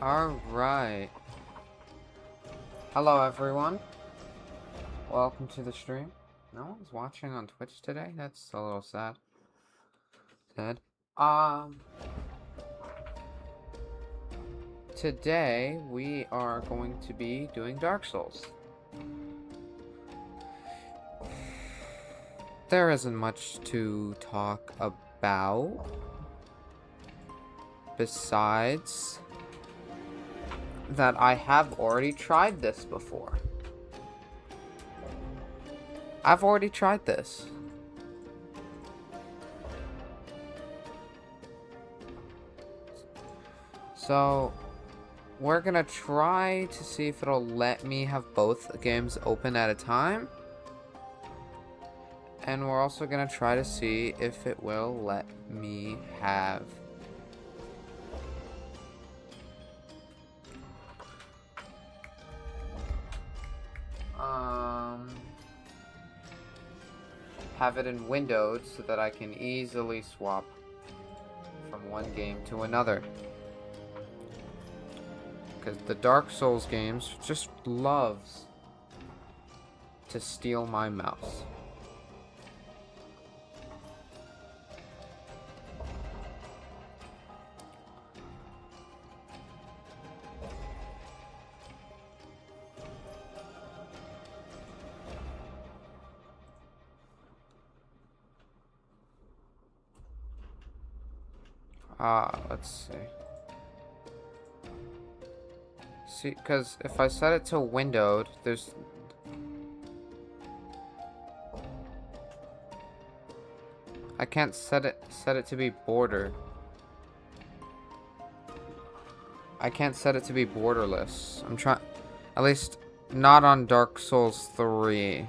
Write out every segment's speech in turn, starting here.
Alright. Hello everyone. Welcome to the stream. No one's watching on Twitch today? That's a little sad. Today we are going to be doing Dark Souls. There isn't much to talk about besides that I have already tried this before. I've already tried this. So, we're gonna try to see if it'll let me have both games open at a time. And we're also gonna try to see if it will let me have it in windowed so that I can easily swap from one game to another. Because the Dark Souls games just loves to steal my mouse. Let's see. See, because if I set it to windowed, I can't set it to be bordered. I can't set it to be borderless. I'm trying, at least not on Dark Souls 3.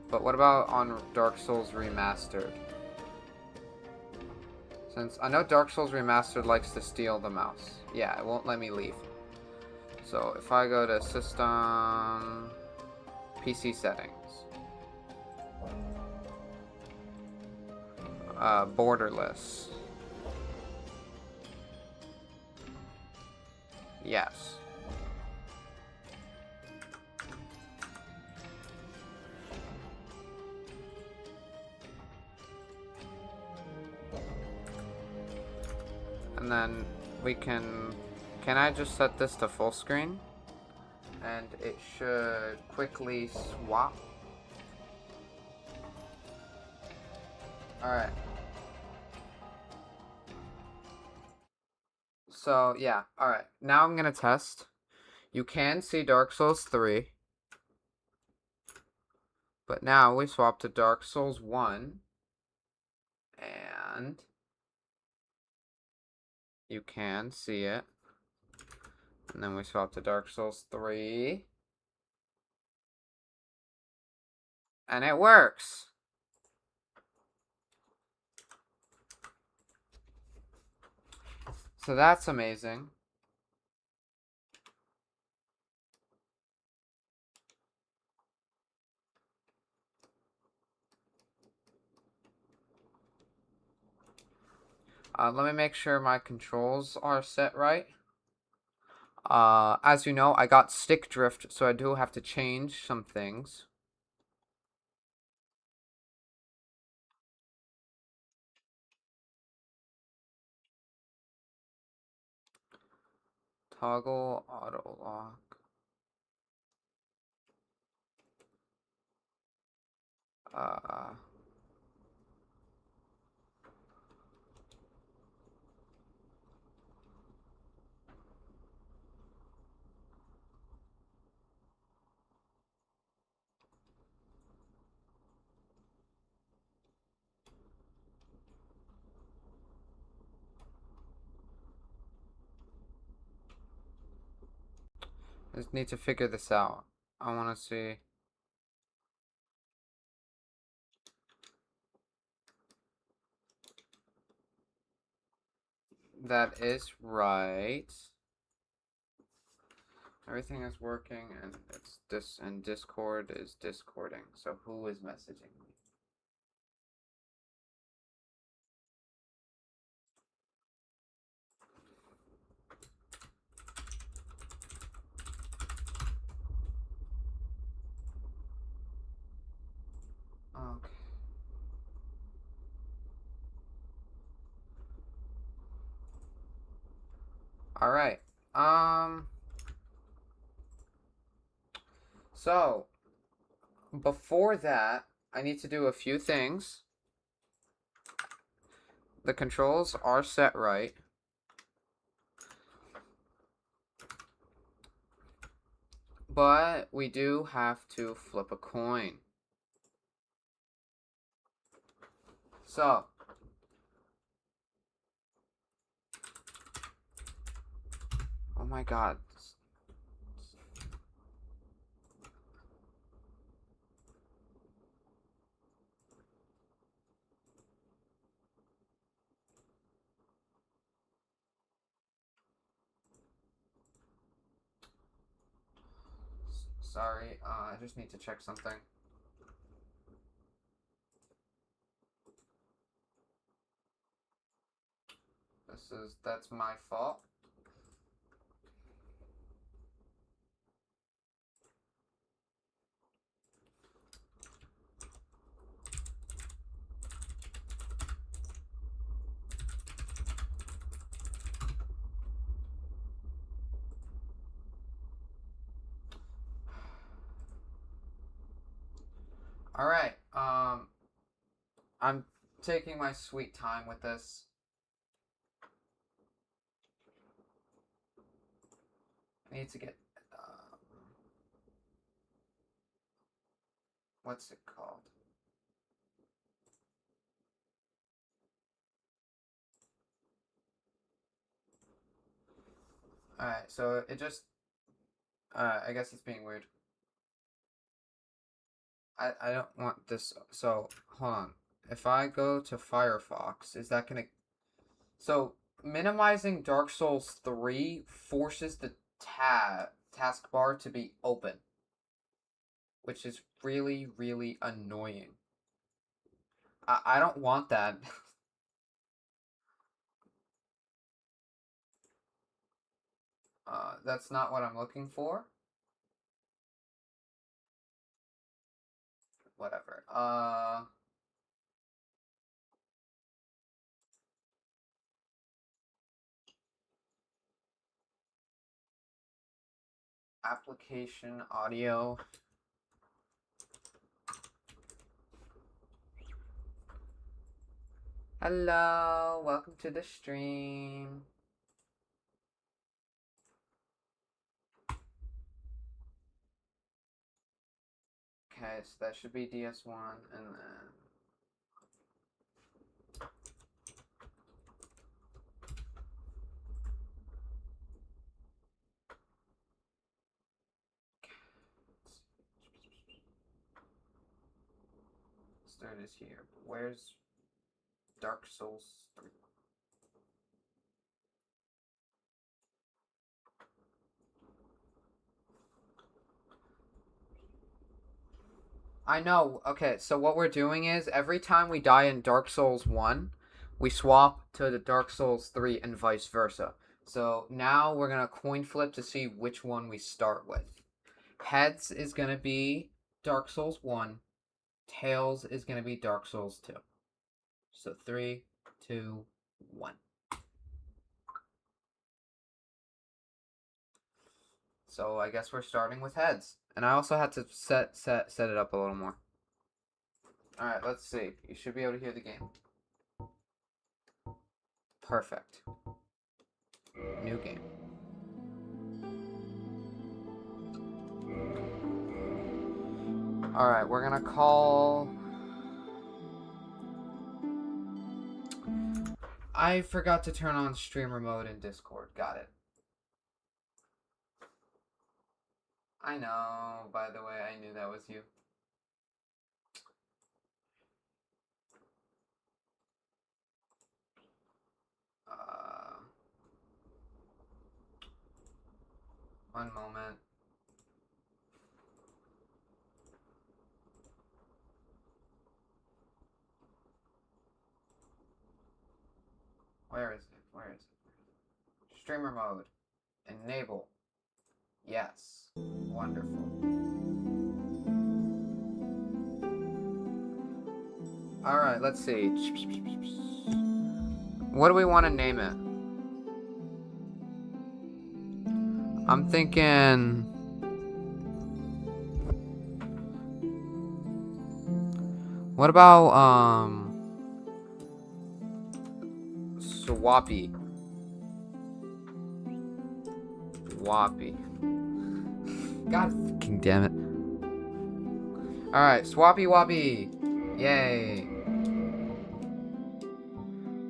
But what about on Dark Souls Remastered? Since I know Dark Souls Remastered likes to steal the mouse. Yeah, it won't let me leave. So if I go to System, PC Settings, borderless. Yes. And then we can I just set this to full screen? And it should quickly swap. Alright. So, yeah. Alright. Now I'm gonna test. You can see Dark Souls 3. But now we swap to Dark Souls 1. And you can see it. And then we swap to Dark Souls 3. And it works! So that's amazing. Let me make sure my controls are set right. As you know, I got stick drift, so I do have to change some things. Toggle auto lock. I just need to figure this out. I want to see. That is right. Everything is working, and Discord is discording. So who is messaging me? Alright. So, before that, I need to do a few things. The controls are set right. But we do have to flip a coin. So, oh my god. Sorry, I just need to check something. That's my fault. Alright, I'm taking my sweet time with this. I need to get, what's it called? Alright, so it just, I guess it's being weird. I don't want this, so, hold on. If I go to Firefox, is that gonna, so, minimizing Dark Souls 3 forces the taskbar to be open, which is really, really annoying. I don't want that. That's not what I'm looking for. Whatever. Application audio. Hello, welcome to the stream. Okay, so that should be DS1, and then start is here. Where's Dark Souls 3? I know. Okay, so what we're doing is every time we die in Dark Souls 1, we swap to the Dark Souls 3 and vice versa. So now we're going to coin flip to see which one we start with. Heads is going to be Dark Souls 1. Tails is going to be Dark Souls 2. So 3, 2, 1. So I guess we're starting with heads. And I also had to set it up a little more. Alright, let's see. You should be able to hear the game. Perfect. New game. Alright, we're gonna call... I forgot to turn on streamer mode in Discord. Got it. I know, by the way, I knew that was you. One moment. Where is it? Where is it? Streamer mode. Enable. Yes. Wonderful. Alright, let's see. What do we want to name it? I'm thinking... What about, Swappy? Swappy. God fucking damn it. Alright, Swappy Wappy. Yay.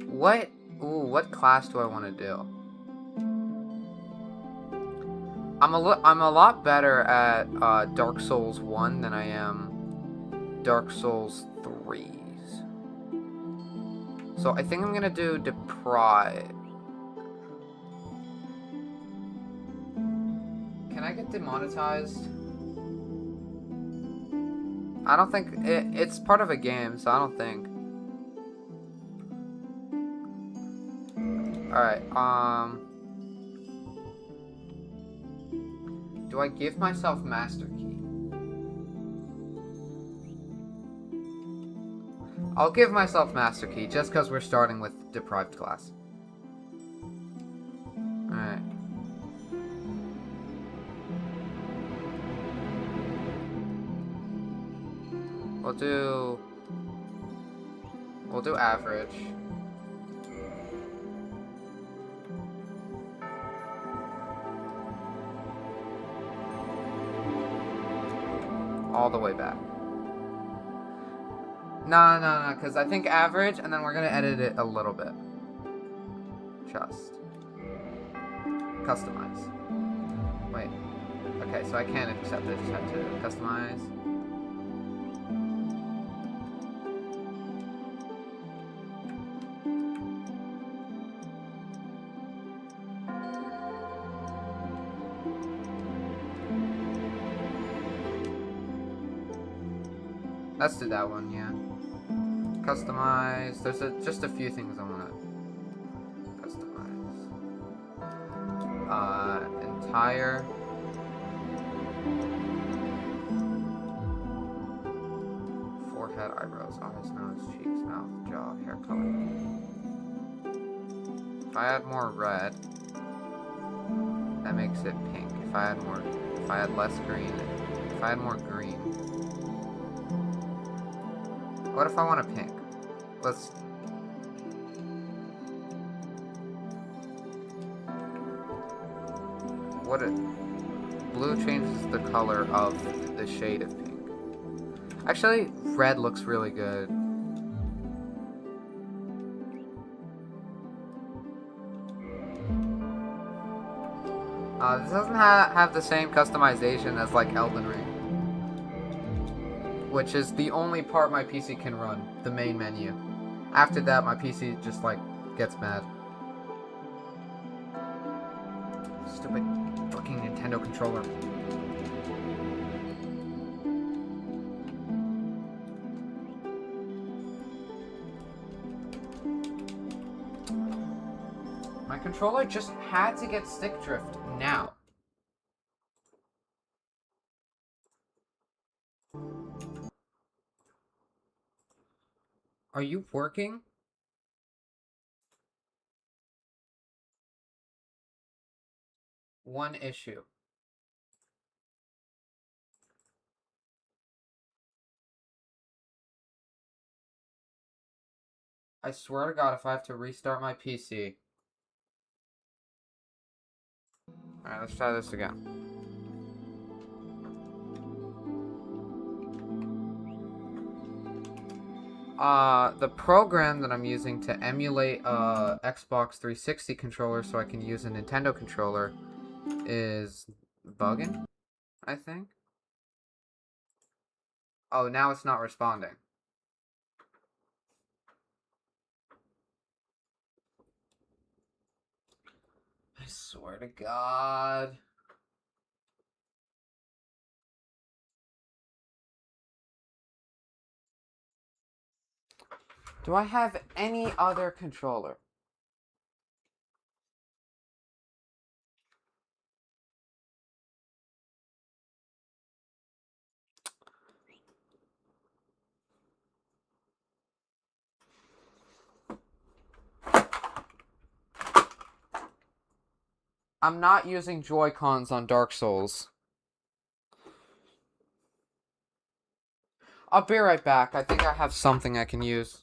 What? Ooh, what class do I want to do? I'm a lot better at Dark Souls 1 than I am Dark Souls 3's. So I think I'm gonna do Deprive. Can I get demonetized? I don't think it's part of a game, so I don't think. Alright, do I give myself Master Key? I'll give myself Master Key just because we're starting with Deprived class. Alright. We'll do average. All the way back. No, because I think average, and then we're going to edit it a little bit. Just. Customize. Wait. Okay, so I can't accept it, just have to customize. Let's do that one, yeah. Customize. There's just a few things I want to customize. Entire. Forehead, eyebrows, eyes, nose, cheeks, mouth, jaw, hair color. If I add more red, that makes it pink. If I add less green, if I add more green. What if I want a pink? Let's... Blue changes the color of the shade of pink. Actually, red looks really good. This doesn't have the same customization as like Elden Ring, which is the only part my PC can run, the main menu. After that, my PC just, like, gets mad. Stupid fucking Nintendo controller. My controller just had to get stick drift now. Are you working? One issue. I swear to God, if I have to restart my PC. Alright, let's try this again. The program that I'm using to emulate a Xbox 360 controller so I can use a Nintendo controller is bugging, I think. Oh, now it's not responding. I swear to God. Do I have any other controller? I'm not using Joy-Cons on Dark Souls. I'll be right back. I think I have something I can use.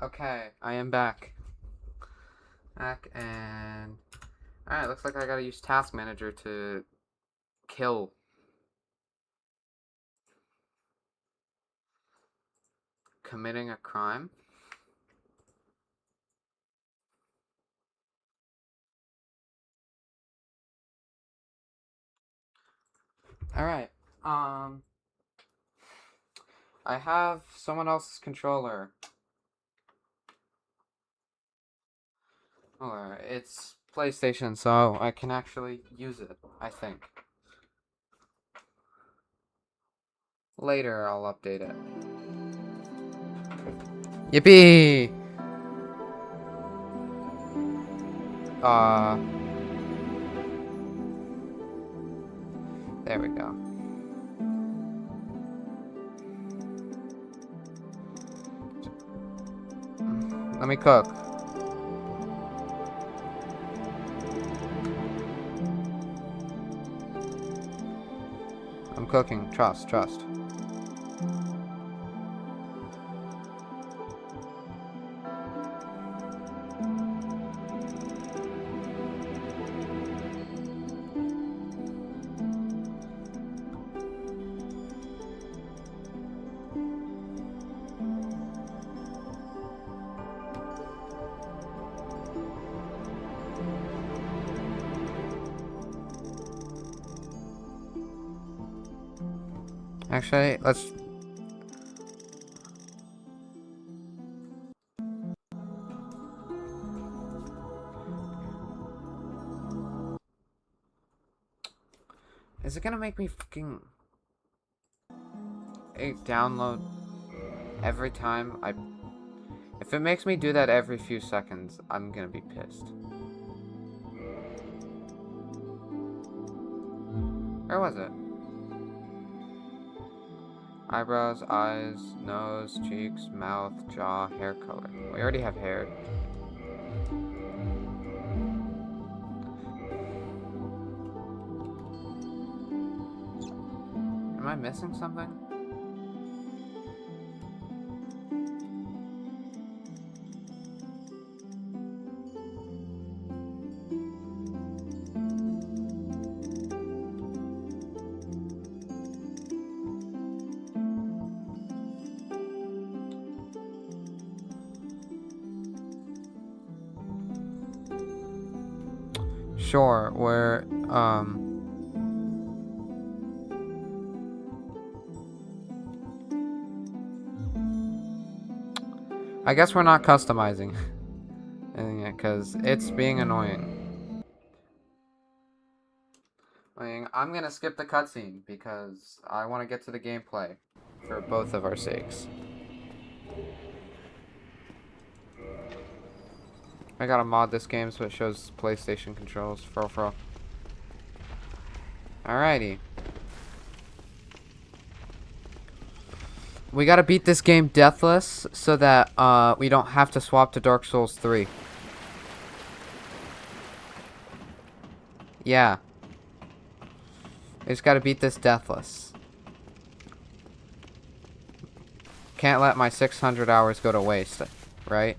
Okay, I am back. And... Alright, looks like I gotta use Task Manager to kill. Committing a crime? Alright, I have someone else's controller. Oh, it's PlayStation, so I can actually use it, I think. Later, I'll update it. Yippee! There we go. Let me cook. I'm cooking. Trust. Actually, let's... Is it gonna make me fucking... download every time I... If it makes me do that every few seconds, I'm gonna be pissed. Where was it? Eyebrows, eyes, nose, cheeks, mouth, jaw, hair color. We already have hair. Am I missing something? Sure, where, I guess we're not customizing it because it's being annoying. I'm gonna skip the cutscene because I want to get to the gameplay for both of our sakes. I gotta mod this game so it shows PlayStation controls. Fro. Alrighty. We gotta beat this game deathless so that we don't have to swap to Dark Souls 3. Yeah. We just gotta beat this deathless. Can't let my 600 hours go to waste, right?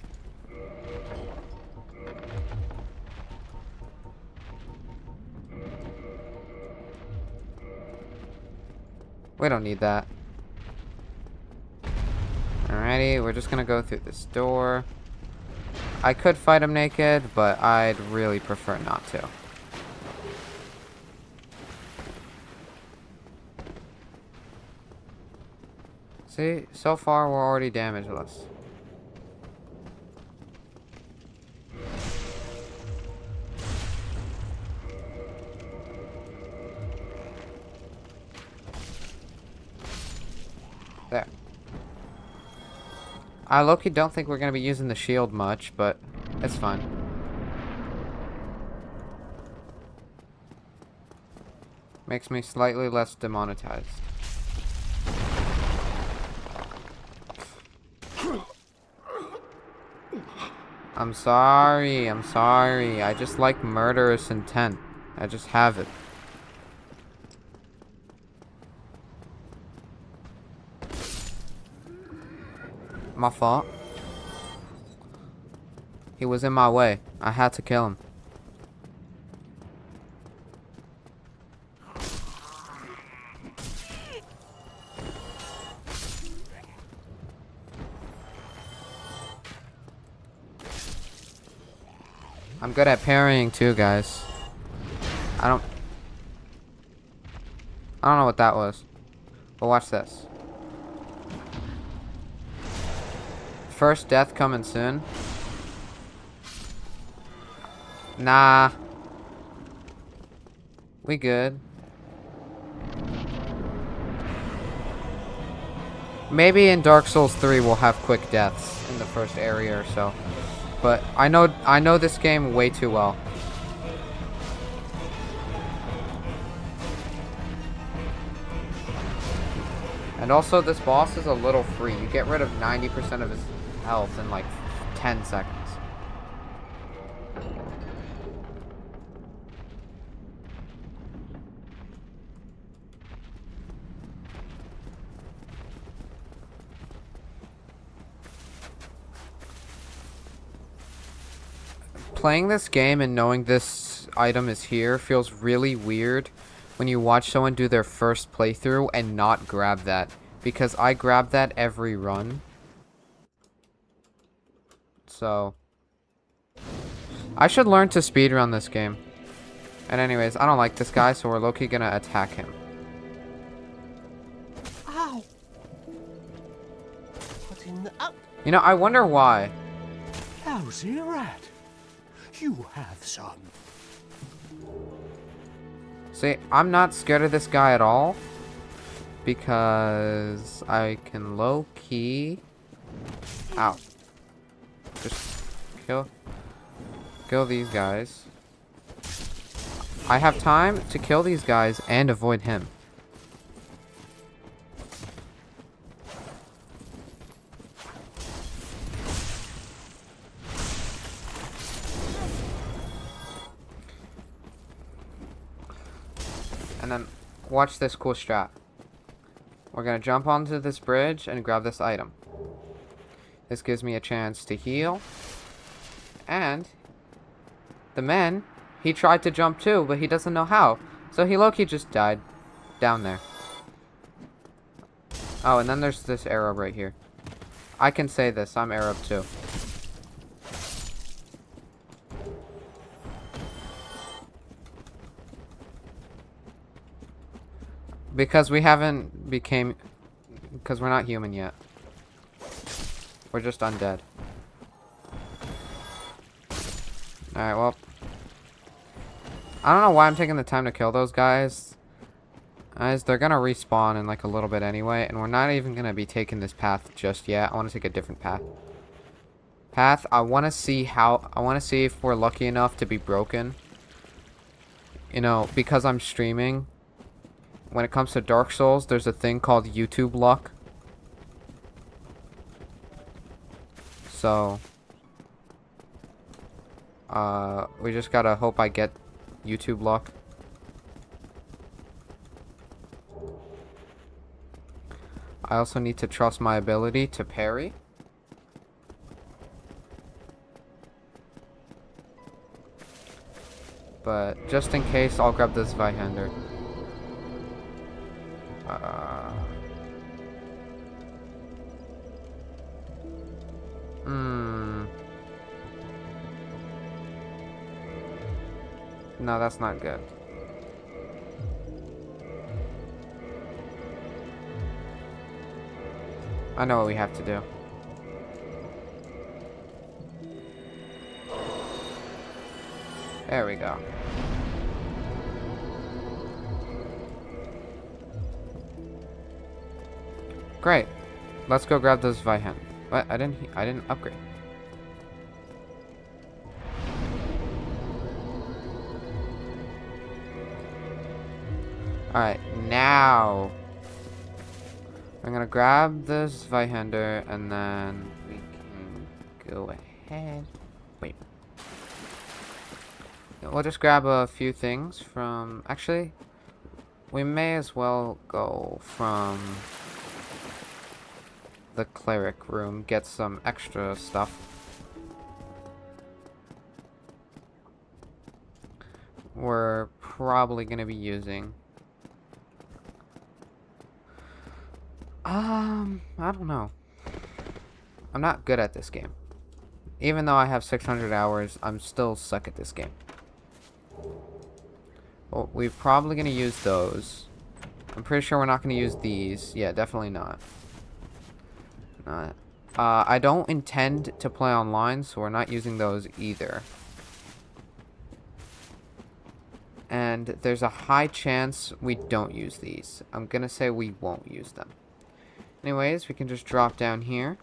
We don't need that. Alrighty, we're just gonna go through this door. I could fight him naked, but I'd really prefer not to. See, so far we're already damageless. There. I low-key don't think we're gonna be using the shield much, but it's fine. Makes me slightly less demonetized. I'm sorry. I just like murderous intent. I just have it. My fault. He was in my way. I had to kill him. I'm good at parrying too, guys. I don't know what that was. But watch this. First death coming soon. Nah. We good. Maybe in Dark Souls 3 we'll have quick deaths in the first area or so. But I know this game way too well. And also this boss is a little free. You get rid of 90% of his health in like 10 seconds. Playing this game and knowing this item is here feels really weird when you watch someone do their first playthrough and not grab that, because I grab that every run. So I should learn to speedrun this game. And anyways, I don't like this guy, so we're low-key gonna attack him. Ow! What in the... You know, I wonder why. Lousy rat. You have some. See, I'm not scared of this guy at all, because I can low-key... Ow. Just kill these guys. I have time to kill these guys and avoid him. And then, watch this cool strat. We're gonna jump onto this bridge and grab this item. This gives me a chance to heal. And the man, he tried to jump too, but he doesn't know how. So he low-key just died down there. Oh, and then there's this Arab right here. I can say this, I'm Arab too. Because we haven't because we're not human yet. We're just undead. Alright, well. I don't know why I'm taking the time to kill those guys. Guys, they're gonna respawn in like a little bit anyway, and we're not even gonna be taking this path just yet. I want to take a different path. I want to see if we're lucky enough to be broken. You know, because I'm streaming. When it comes to Dark Souls, there's a thing called YouTube luck. So, we just gotta hope I get YouTube luck. I also need to trust my ability to parry. But just in case, I'll grab this Zweihander. No, that's not good. I know what we have to do. There we go. Great. Let's go grab those Zweihander. What? I didn't upgrade. Alright, now I'm gonna grab this Zweihander and then we can go ahead. Wait. We'll just grab a few things from... Actually, we may as well go from the cleric room, get some extra stuff. We're probably gonna be using... I don't know. I'm not good at this game. Even though I have 600 hours, I'm still suck at this game. Well, we're probably gonna use those. I'm pretty sure we're not gonna use these. Yeah, definitely not. I don't intend to play online, so we're not using those either. And there's a high chance we don't use these. I'm gonna say we won't use them. Anyways, we can just drop down here.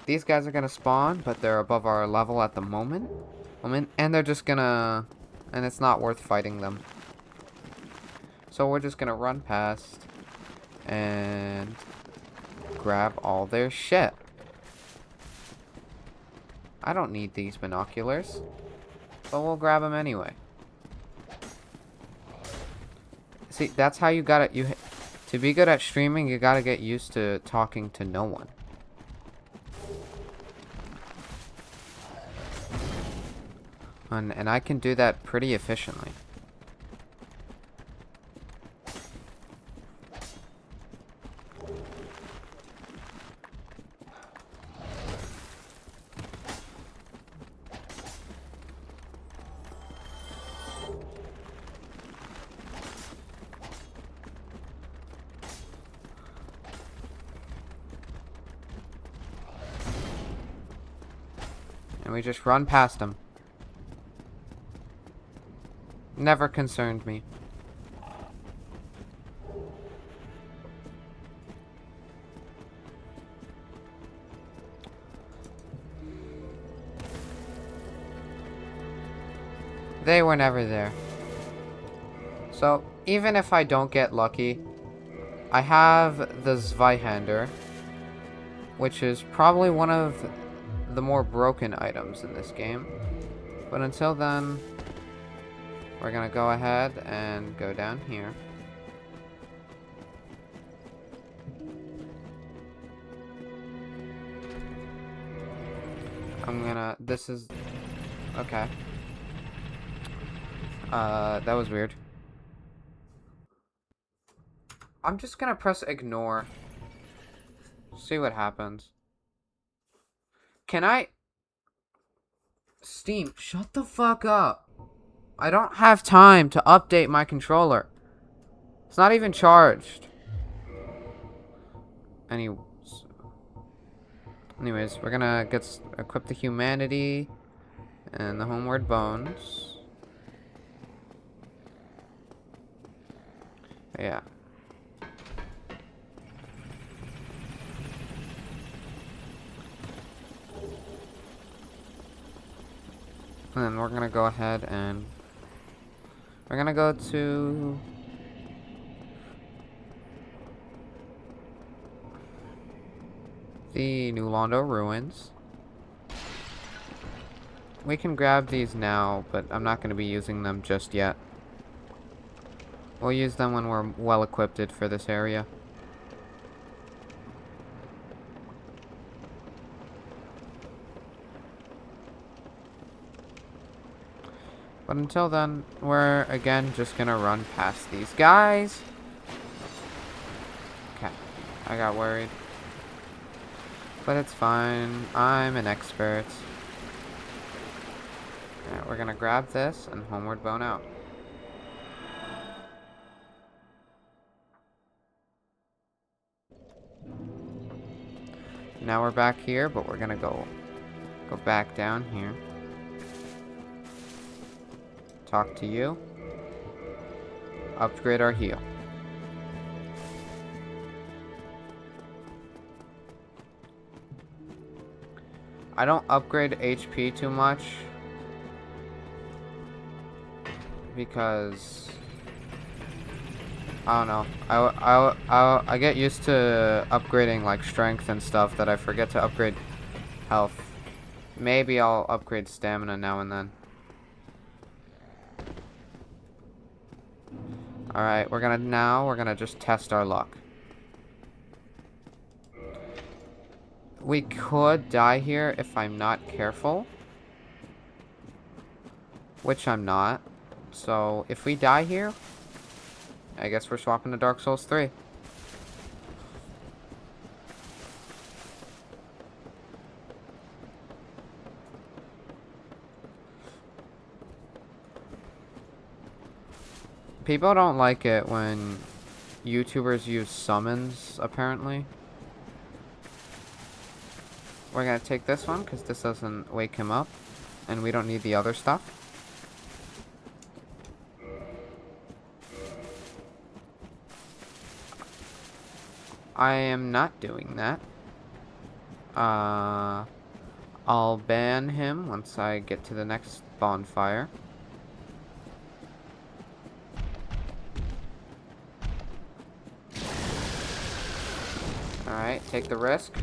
These guys are gonna spawn, but they're above our level at the moment. And they're just gonna... And it's not worth fighting them. So we're just gonna run past and grab all their shit. I don't need these binoculars, but we'll grab them anyway. See, that's how you gotta... To be good at streaming, you gotta get used to talking to no one. And I can do that pretty efficiently. And we just run past them. Never concerned me. They were never there. So, even if I don't get lucky, I have the Zweihander, which is probably one of the more broken items in this game. But until then, we're gonna go ahead and go down here. This is... Okay. That was weird. I'm just gonna press ignore. See what happens. Can I... Steam, shut the fuck up. I don't have time to update my controller. It's not even charged. Anyways, we're gonna equip the humanity. And the homeward bones. Yeah. And then we're gonna go ahead and we're gonna go to the New Londo ruins. We can grab these now, but I'm not gonna be using them just yet. We'll use them when we're well equipped for this area. But until then, we're again just gonna run past these guys. Okay, I got worried. But it's fine, I'm an expert. Alright, we're gonna grab this and homeward bone out. Now we're back here, but we're gonna go back down here. Talk to you. Upgrade our heal. I don't upgrade HP too much because I don't know. I get used to upgrading like strength and stuff that I forget to upgrade health. Maybe I'll upgrade stamina now and then. Alright, we're gonna just test our luck. We could die here if I'm not careful. Which I'm not. So, if we die here, I guess we're swapping to Dark Souls 3. People don't like it when YouTubers use summons, apparently. We're gonna take this one, because this doesn't wake him up. And we don't need the other stuff. I am not doing that. I'll ban him once I get to the next bonfire. Alright, take the risk.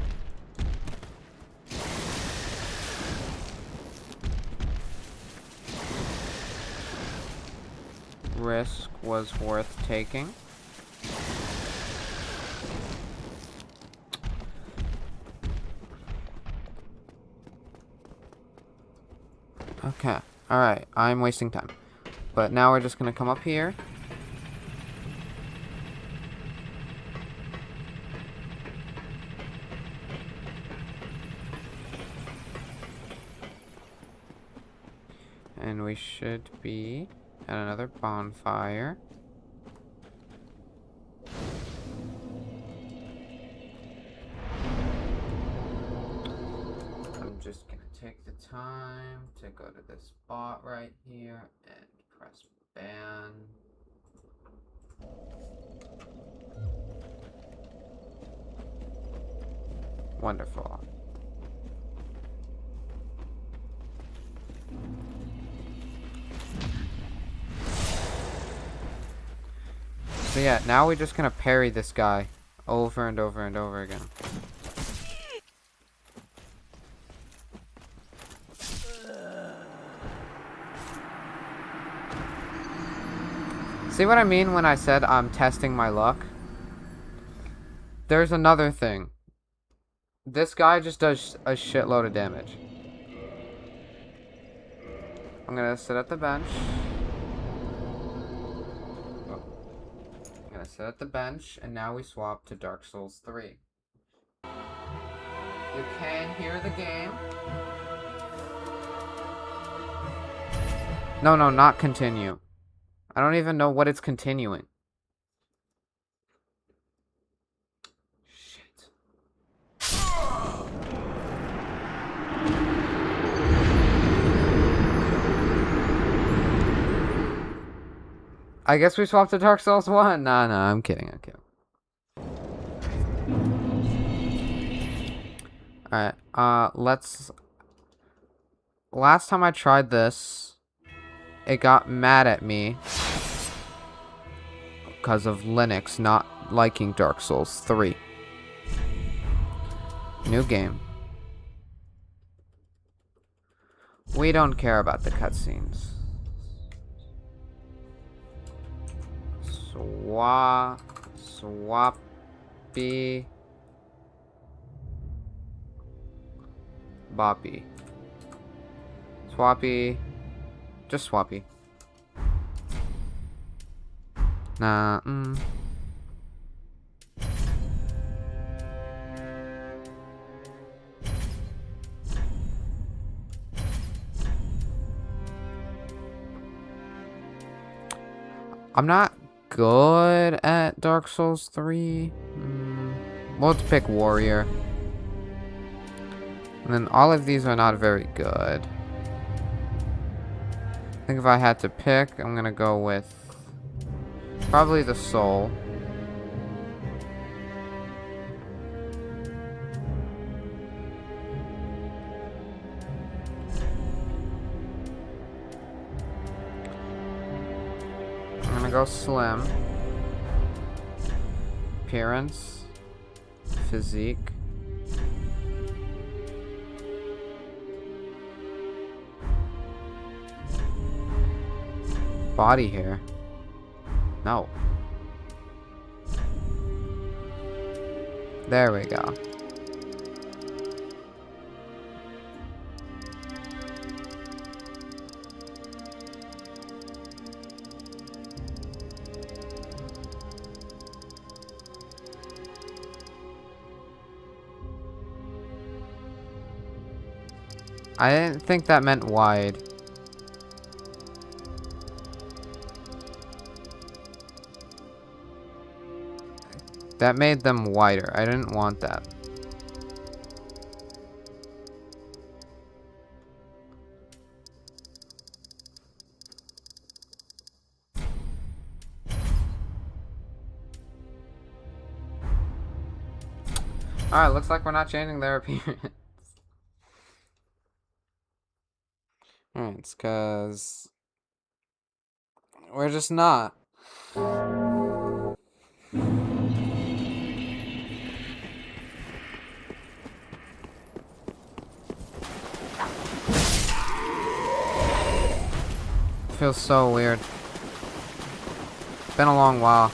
Risk was worth taking. Okay, alright, I'm wasting time. But now we're just gonna come up here. And we should be at another bonfire. I'm just gonna take the time to go to this spot right here and press ban. Wonderful. So yeah, now we're just gonna parry this guy over and over and over again. See what I mean when I said I'm testing my luck? There's another thing. This guy just does a shitload of damage. I'm gonna sit at the bench. I'm gonna sit at the bench, and now we swap to Dark Souls 3. You can hear the game. No, not continue. I don't even know what it's continuing. Shit. I guess we swapped to Dark Souls 1. Nah, I'm kidding. Alright, let's... Last time I tried this, it got mad at me because of Linux not liking Dark Souls 3. New game. We don't care about the cutscenes. Swappy. Boppy. Swappy. Just Swappy. Nah, I'm not good at Dark Souls 3. Well, let's pick Warrior. And then all of these are not very good. I think if I had to pick, I'm gonna go with probably the Soul. I'm gonna go Slim. Appearance. Physique. Body hair. No. There we go. I didn't think that meant wide. That made them wider. I didn't want that. Alright, looks like we're not changing their appearance. Alright, it's because we're just not. Feels so weird. Been a long while.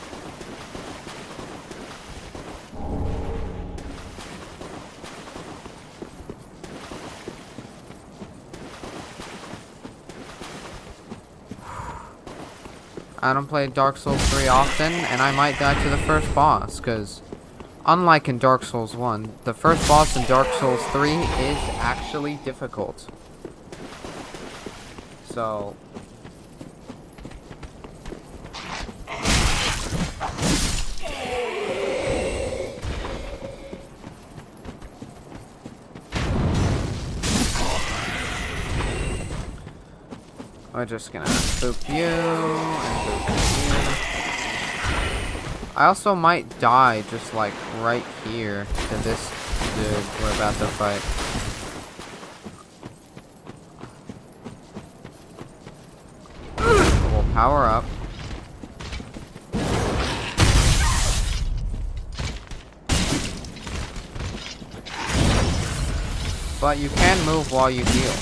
I don't play Dark Souls 3 often, and I might die to the first boss, because unlike in Dark Souls 1, the first boss in Dark Souls 3 is actually difficult. So... we're just gonna boop you, and boop you. I also might die just like right here to this dude we're about to fight. We'll power up. But you can move while you heal.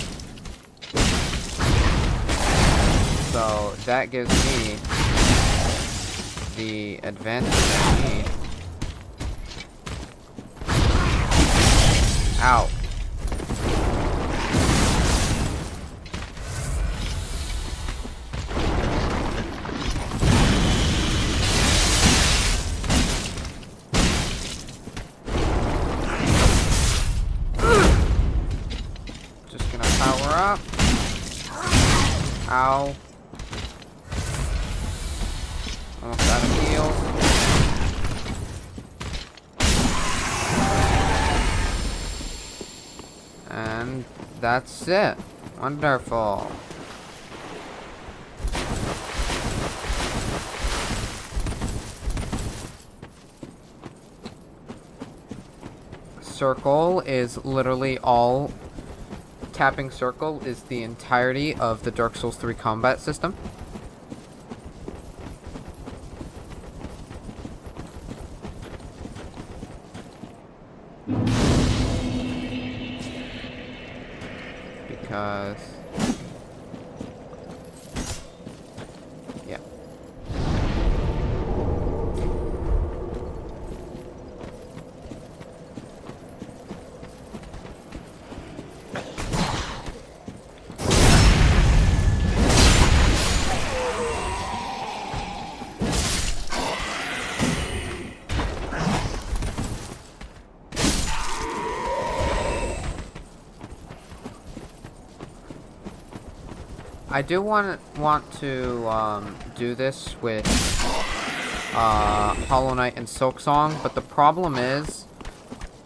So that gives me the advantage I need. Ow. Just gonna power up. Ow. Almost out of heals. And that's it. Wonderful. circle is literally all... Tapping circle is the entirety of the Dark Souls 3 combat system. Because... yeah. I do want to do this with Hollow Knight and Silksong, but the problem is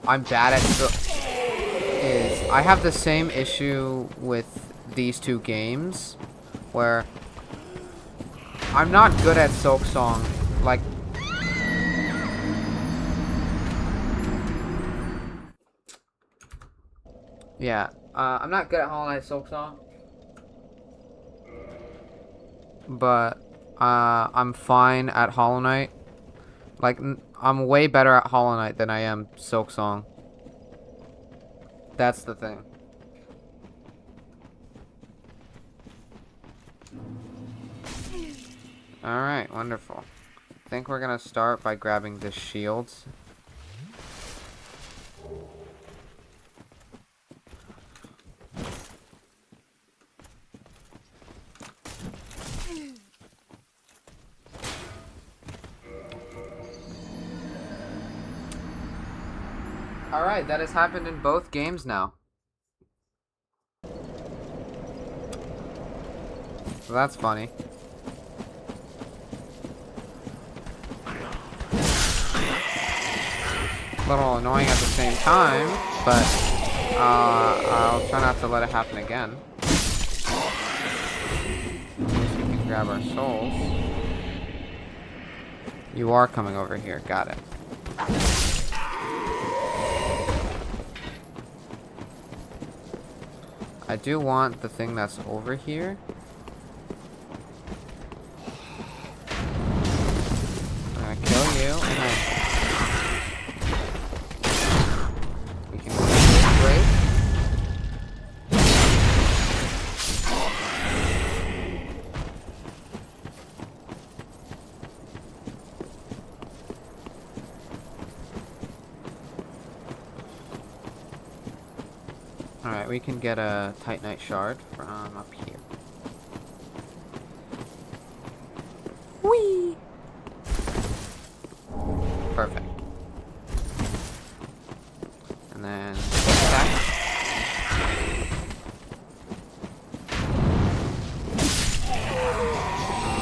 I'm bad at I have the same issue with these two games where I'm not good at Silksong. Like, yeah, I'm not good at Hollow Knight Silksong. But I'm fine at Hollow Knight. Like, I'm way better at Hollow Knight than I am Silksong. That's the thing. Alright, wonderful. I think we're gonna start by grabbing the shields. Alright, that has happened in both games now. So that's funny. A little annoying at the same time, but I'll try not to let it happen again. At least we can grab our souls. You are coming over here, got it. I do want the thing that's over here. I'm gonna kill you, and then we can go this way. Alright, we can get a Titanite shard from up here. Whee! Perfect. And then attack.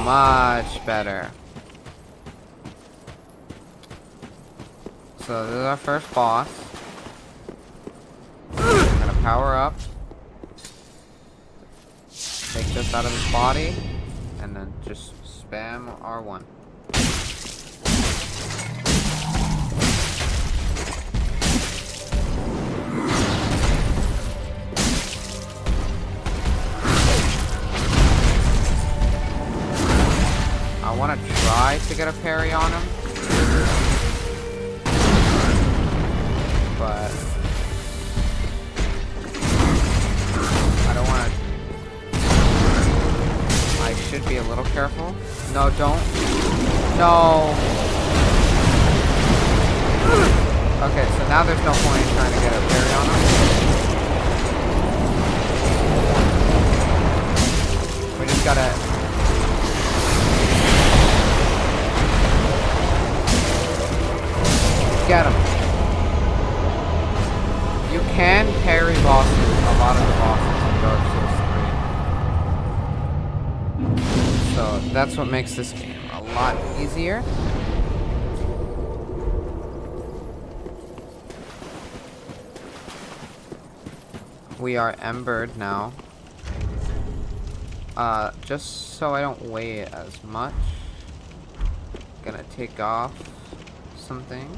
Much better. So this is our first boss. Power up. Take this out of his body. And then just spam R1. I want to try to get a parry on him. But I should be a little careful. No, don't. No. Okay, so now there's no point in trying to get a parry on him. We just gotta... get him. You can parry bosses, a lot of the bosses in Dark Souls 3. So that's what makes this game a lot easier. We are embered now. Just so I don't weigh it as much. Gonna take off something.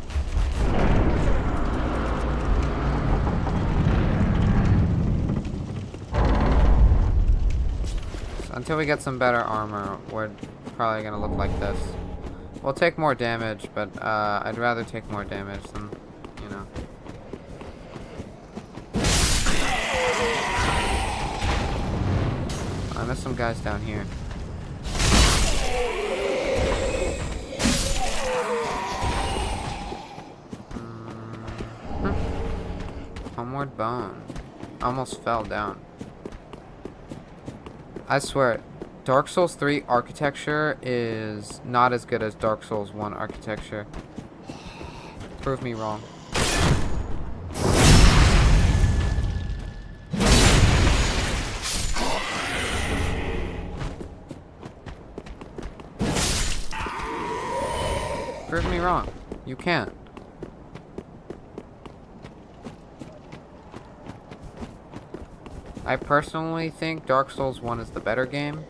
Until we get some better armor, we're probably gonna look like this. We'll take more damage, but I'd rather take more damage than, you know. I missed some guys down here. Homeward Bone. Almost fell down. I swear, Dark Souls 3 architecture is not as good as Dark Souls 1 architecture. Prove me wrong. Prove me wrong. You can't. I personally think Dark Souls 1 is the better game.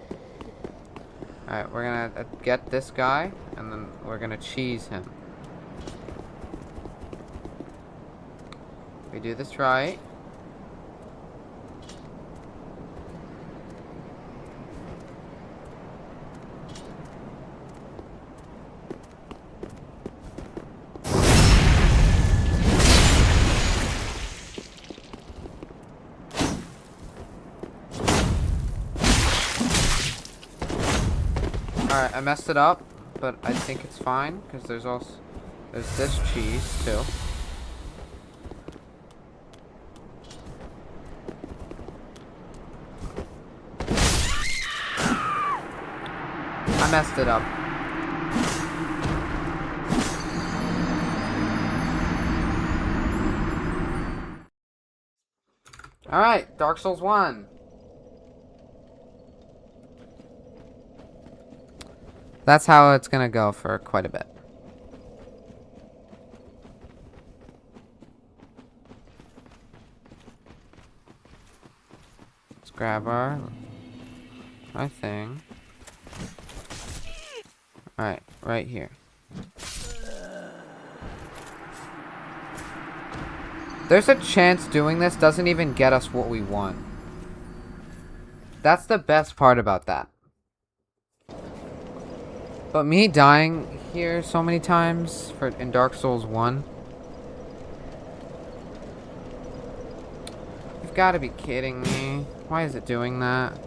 Alright, we're gonna get this guy, and then we're gonna cheese him. We do this right. Alright, I messed it up, but I think it's fine, because there's this cheese, too. I messed it up. Alright, Dark Souls 1. That's how it's gonna go for quite a bit. Let's grab our thing. Alright, right here. There's a chance doing this doesn't even get us what we want. That's the best part about that. But me dying here so many times in Dark Souls 1. You've got to be kidding me. Why is it doing that?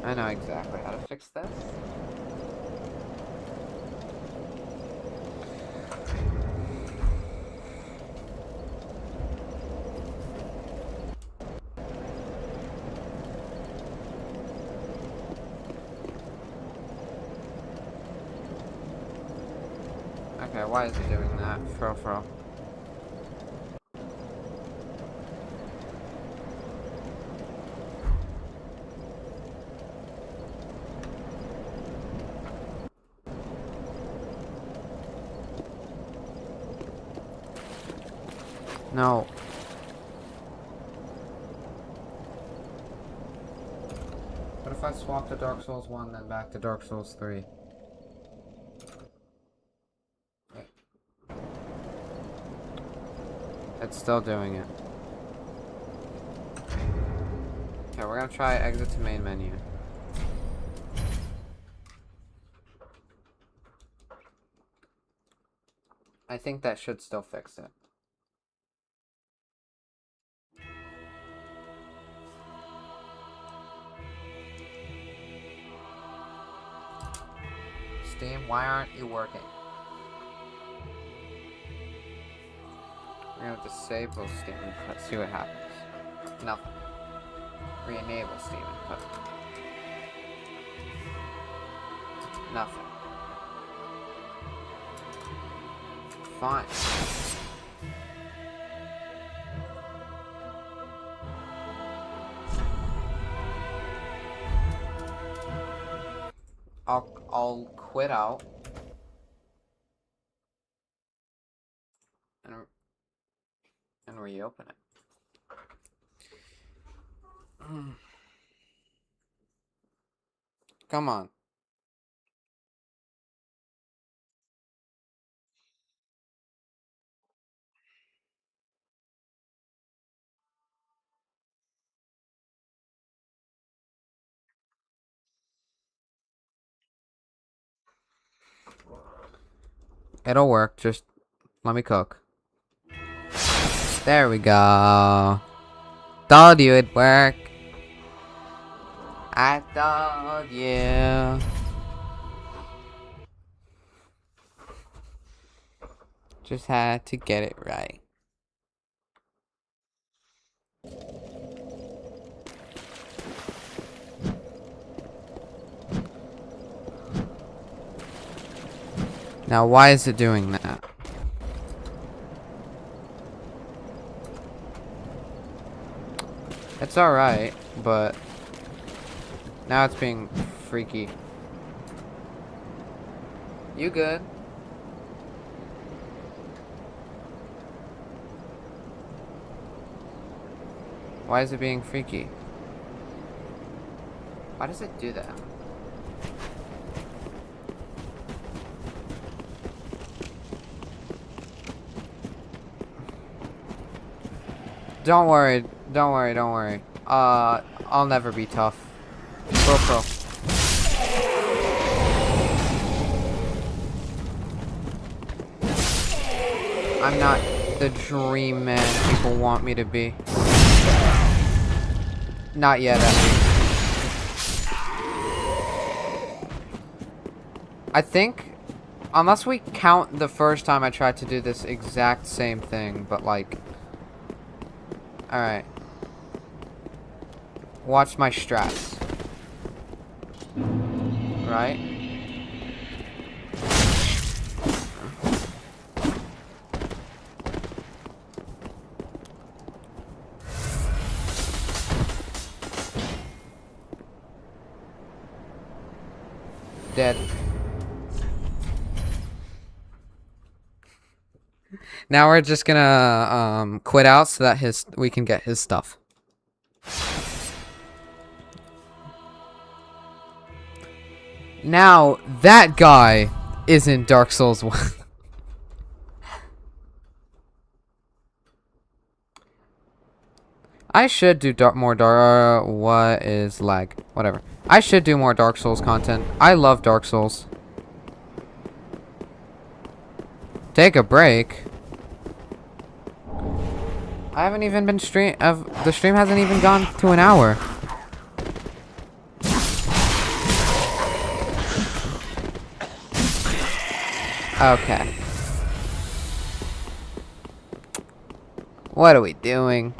I know exactly how to fix this. Okay, why is it doing that? Fro. No. What if I swap to Dark Souls 1, then back to Dark Souls 3? It's still doing it. Okay, we're gonna try exit to main menu. I think that should still fix it. Steam, why aren't you working? We're gonna disable Steam input, see what happens. Nothing. Re-enable Steam input. Nothing. Fine. I'll quit out and reopen it. Come on. It'll work. Just let me cook. There we go. Told you it'd work. I told you. Just had to get it right. Now, why is it doing that? It's alright, but now it's being freaky. You good? Why is it being freaky? Why does it do that? Don't worry, don't worry, don't worry. I'll never be tough. Pro. I'm not the dream man people want me to be. Not yet, at least. I think, unless we count the first time I tried to do this exact same thing, but like... Alright. Watch my strats. Right? Dead. Now we're just gonna quit out so that we can get his stuff. Now that guy is in Dark Souls 1. I should do what is lag? Whatever. I should do more Dark Souls content. I love Dark Souls. Take a break. I haven't even been the stream hasn't even gone to an hour. Okay. What are we doing?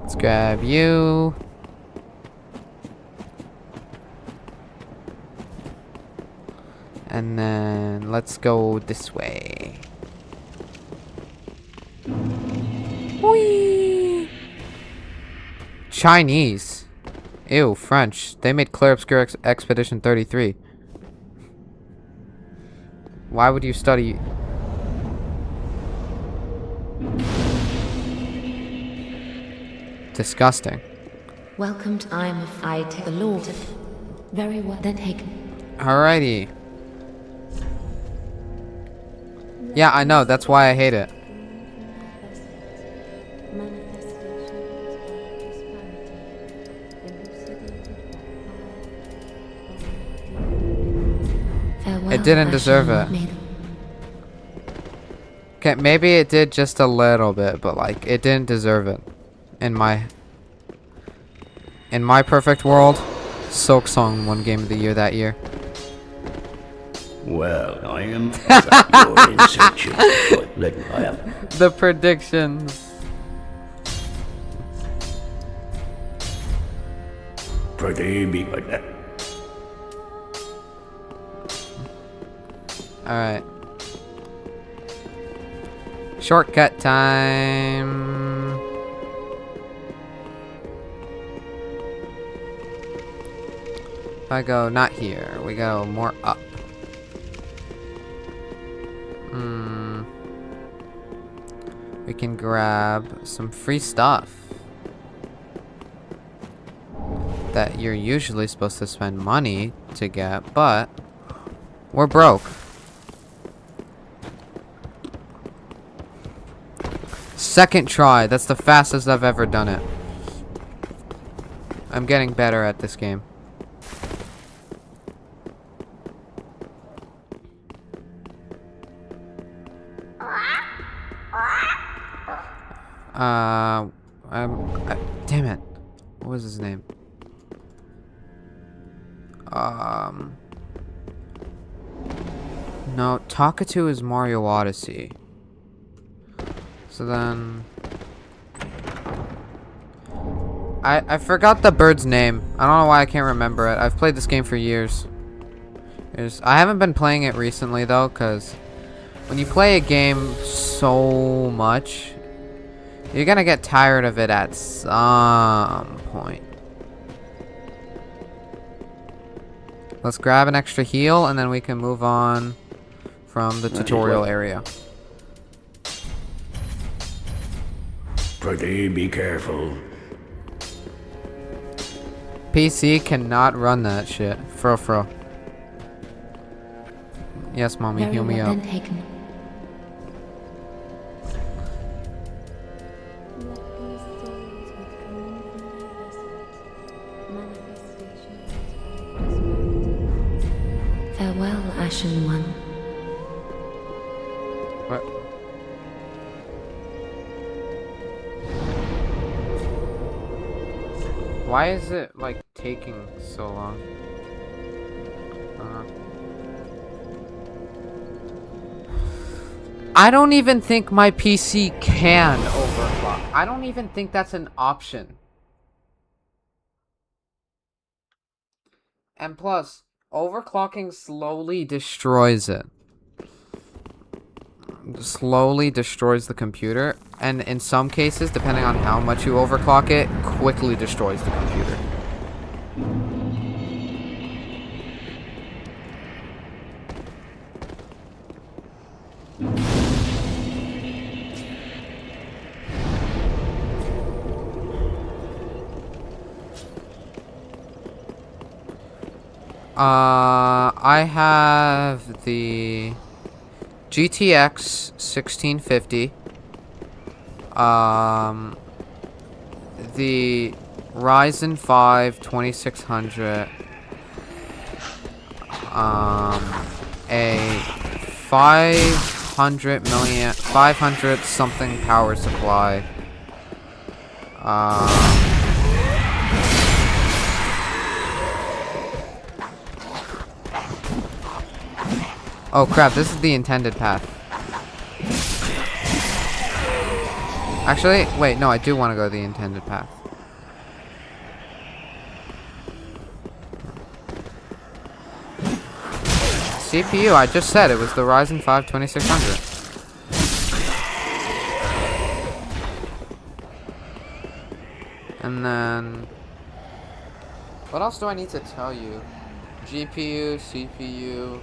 Let's grab you. And then let's go this way. Whee! Chinese. Ew, French. They made Clair Obscur Expedition 33. Why would you study... Disgusting. Welcome to I take a Lord. Very well then take. Alrighty. Yeah, I know, that's why I hate it. It didn't deserve it. Okay, maybe it did just a little bit, but like, it didn't deserve it. In my perfect world, Silksong won Game of the Year that year. Well, I am your inception. Let me have. The predictions. Pretty big like that. Alright. Shortcut time. If I go not here, we go more up. We can grab some free stuff. that you're usually supposed to spend money to get, but we're broke. Second try. That's the fastest I've ever done it. I'm getting better at this game. Damn it. What was his name? No, Takatu is Mario Odyssey. So then... I forgot the bird's name. I don't know why I can't remember it. I've played this game for years. I haven't been playing it recently, though, because when you play a game so much, you're gonna get tired of it at some point. Let's grab an extra heal, and then we can move on from the tutorial area. Pretty be careful. PC cannot run that shit. Fro. Yes, mommy, heal me up. Farewell, Ashen One. What? Why is it, like, taking so long? I don't even think my PC can overclock. I don't even think that's an option. And plus, overclocking slowly destroys it. Slowly destroys the computer, and in some cases, depending on how much you overclock it, quickly destroys the computer. I have the GTX 1650, the Ryzen 5 2600, a 500 something power supply, oh crap, this is the intended path. Actually, wait, no, I do want to go the intended path. CPU, I just said it was the Ryzen 5 2600. And then... what else do I need to tell you? GPU, CPU...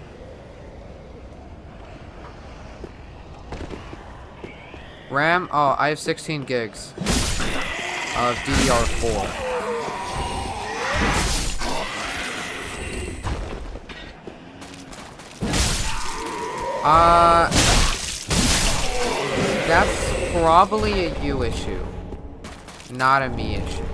RAM? Oh, I have 16 gigs of DDR4. That's probably a you issue, not a me issue.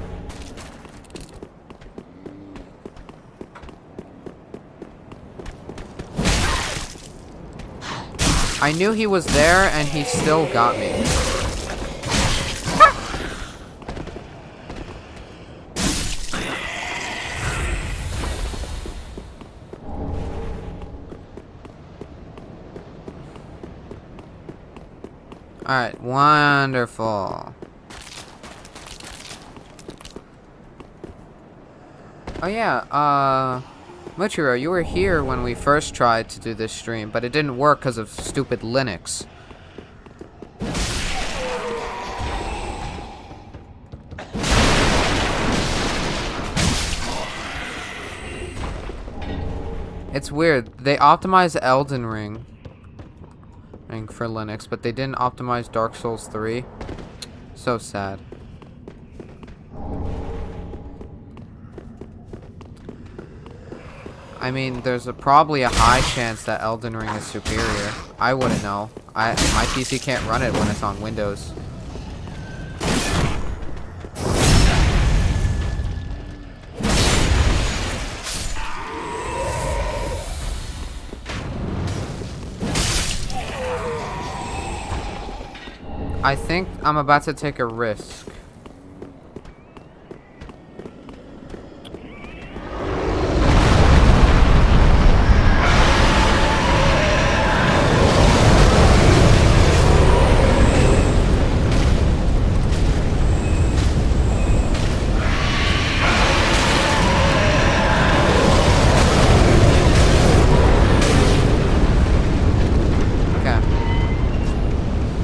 I knew he was there, and he still got me. Alright, wonderful. Oh yeah, Muchiro, you were here when we first tried to do this stream, but it didn't work because of stupid Linux. It's weird. They optimized Elden Ring for Linux, but they didn't optimize Dark Souls 3. So sad. I mean, there's probably a high chance that Elden Ring is superior. I wouldn't know. My PC can't run it when it's on Windows. I think I'm about to take a risk.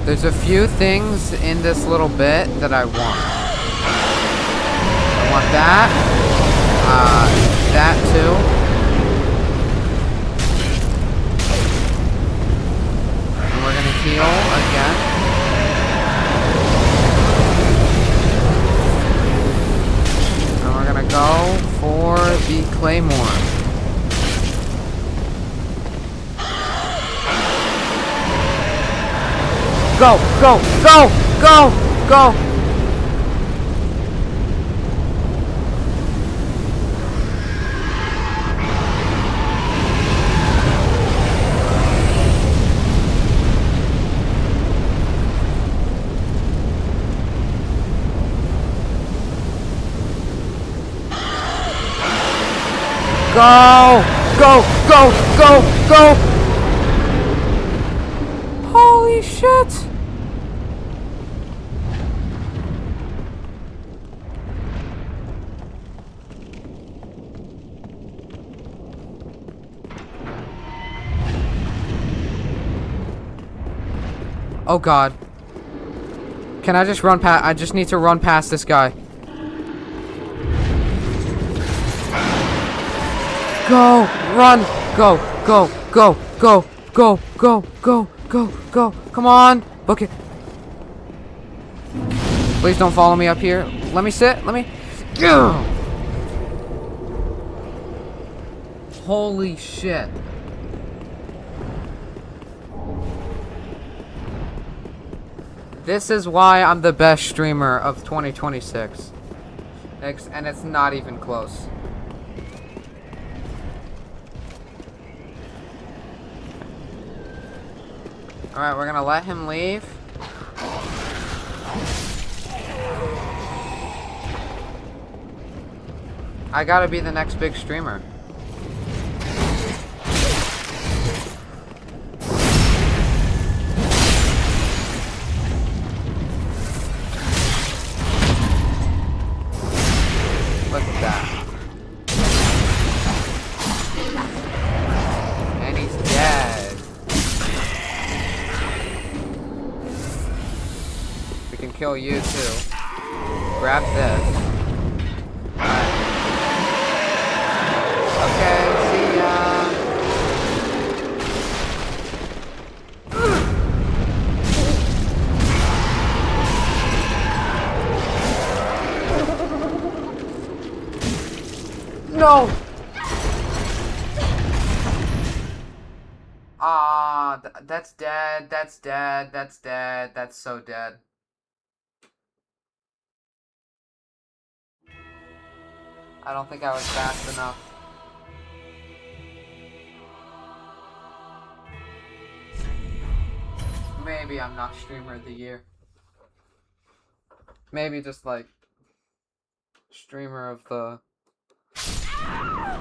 There's a few things in this little bit that I want. I want that. That too. And we're gonna heal again. And we're gonna go for the Claymore. Go, go, go, go, go. Go, go, go, go, go. Holy shit. Oh god. Can I just run past? I just need to run past this guy. Go! Run! Go! Go! Go! Go! Go! Go! Go! Go! Go! Come on! Book it. Please don't follow me up here. Let me sit. Let me... Ugh. Holy shit. This is why I'm the best streamer of 2026. And it's not even close. Alright, we're gonna let him leave. I gotta be the next big streamer. Look at that. And he's dead. We can kill you too. Grab this. Alright. Okay, see ya. No! Ah, that's dead, that's dead, that's dead, that's so dead. I don't think I was fast enough. Maybe I'm not streamer of the year. Maybe just like streamer of the...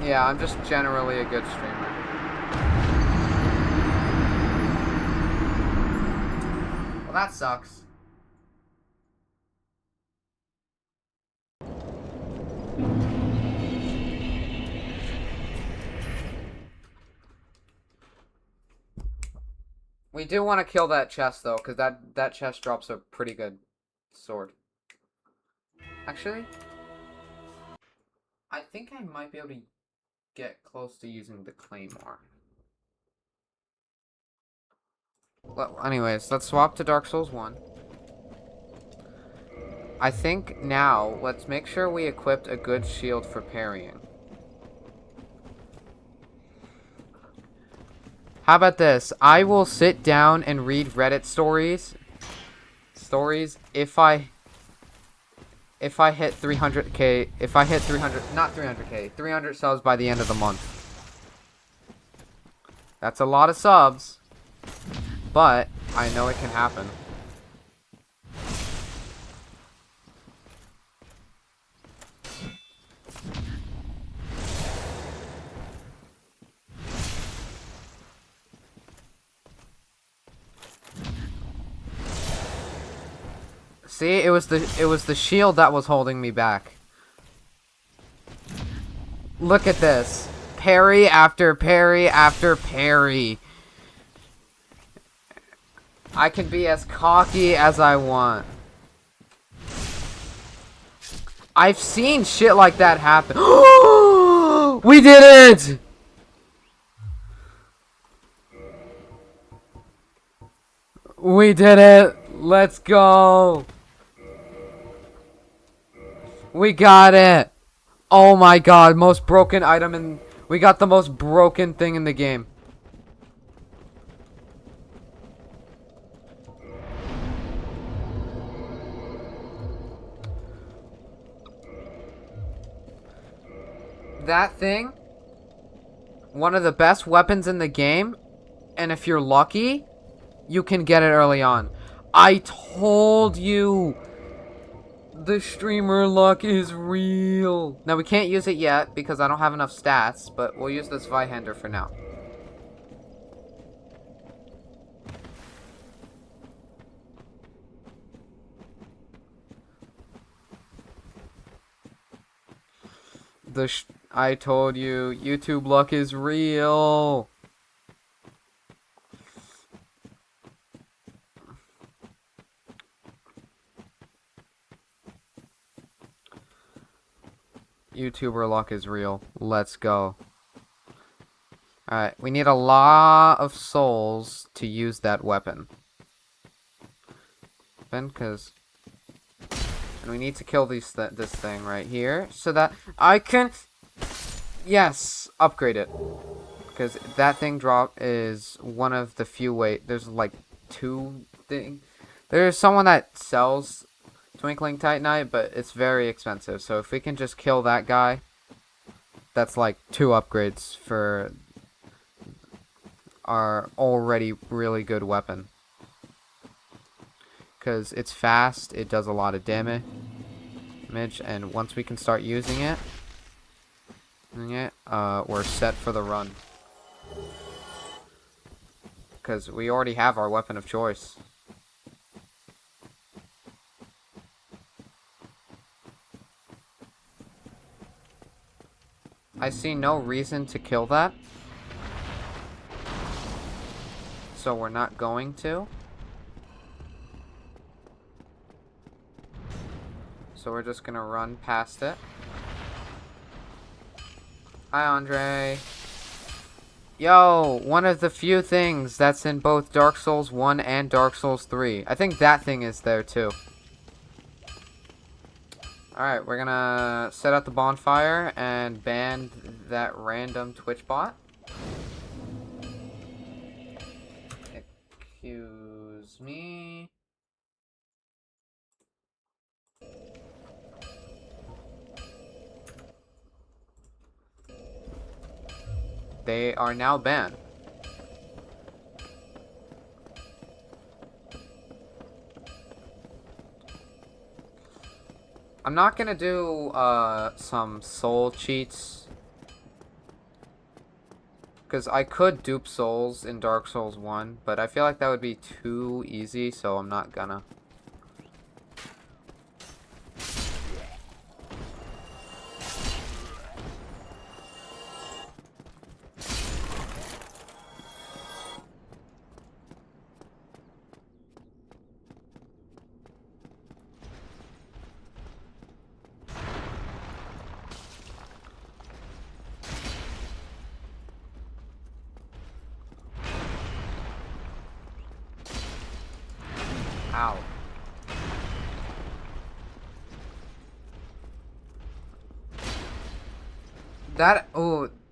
Yeah, I'm just generally a good streamer. Well, that sucks. We do want to kill that chest, though, because that chest drops a pretty good sword. Actually, I think I might be able to get close to using the Claymore. Well, anyways, let's swap to Dark Souls 1. I think now, let's make sure we equipped a good shield for parrying. How about this? I will sit down and read Reddit stories if I hit 300k, if I hit 300, not 300k, 300 subs by the end of the month. That's a lot of subs, but I know it can happen. See, it was the shield that was holding me back. Look at this. Parry after parry after parry. I can be as cocky as I want. I've seen shit like that happen. We did it! We did it! Let's go! We got it! Oh my god, most broken item in... We got the most broken thing in the game. That thing, one of the best weapons in the game, and if you're lucky, you can get it early on. I told you! The streamer luck is real. Now, we can't use it yet because I don't have enough stats, but we'll use this Vihander for now. I told you, YouTube luck is real. YouTuber luck is real. Let's go. Alright, we need a lot of souls to use that weapon. Because... And we need to kill this thing right here so that I can... Yes! Upgrade it. Because that thing drop is one of the few ways... There's like two things. There's someone that sells Twinkling Titanite, but it's very expensive. So if we can just kill that guy, that's like 2 upgrades for our already really good weapon. Because it's fast, it does a lot of damage, and once we can start using it, we're set for the run. Because we already have our weapon of choice. I see no reason to kill that. So we're not going to. So we're just gonna run past it. Hi, Andre. Yo, one of the few things that's in both Dark Souls 1 and Dark Souls 3. I think that thing is there too. Alright, we're gonna set up the bonfire and ban that random Twitch bot. Excuse me. They are now banned. I'm not gonna do some soul cheats, because I could dupe souls in Dark Souls 1, but I feel like that would be too easy, so I'm not gonna. Ow.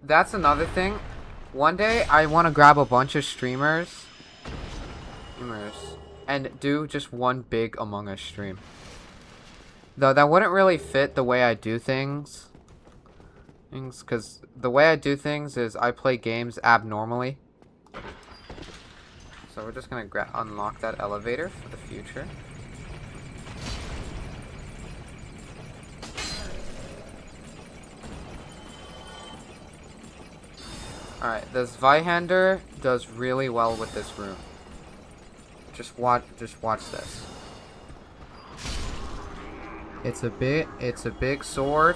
That's another thing. One day I want to grab a bunch of streamers and do just one big Among Us stream. Though that wouldn't really fit the way I do things. Because the way I do things is I play games abnormally. So we're just going to unlock that elevator for the future. Alright, this Vihander does really well with this room. Just watch this. It's a big sword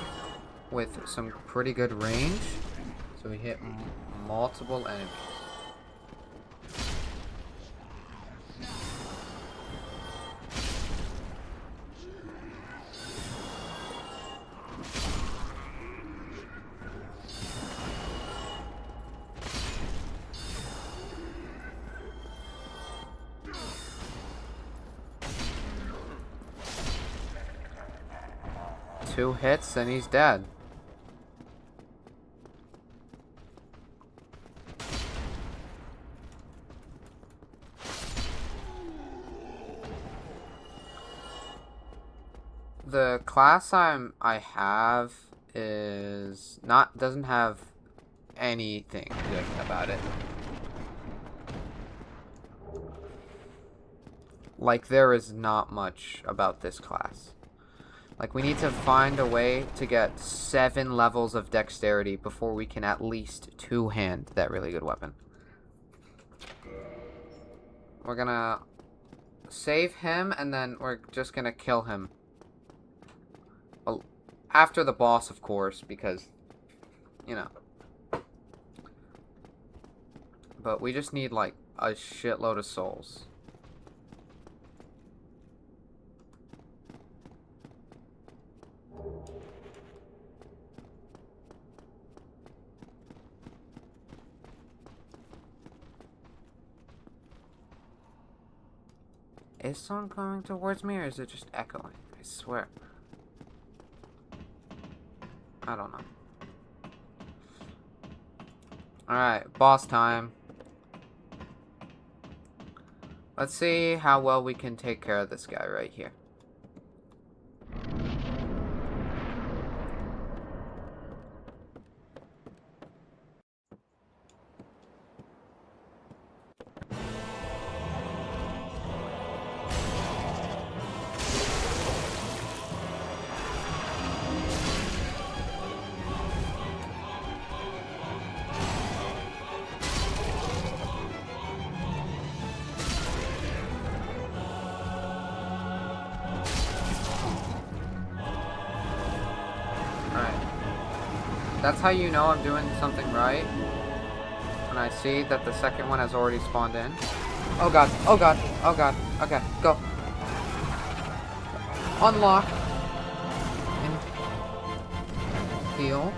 with some pretty good range. So we hit multiple enemies. Two hits and he's dead. The class I have is doesn't have anything good about it. Like, there is not much about this class. Like, we need to find a way to get 7 levels of dexterity before we can at least two-hand that really good weapon. We're gonna save him, and then we're just gonna kill him. Well, after the boss, of course, because, you know. But we just need, like, a shitload of souls. Is someone coming towards me, or is it just echoing? I swear. I don't know. Alright, boss time. Let's see how well we can take care of this guy right here. That's how you know I'm doing something right. When I see that the second one has already spawned in. Oh god, oh god, oh god. Okay, go. Unlock. And heal.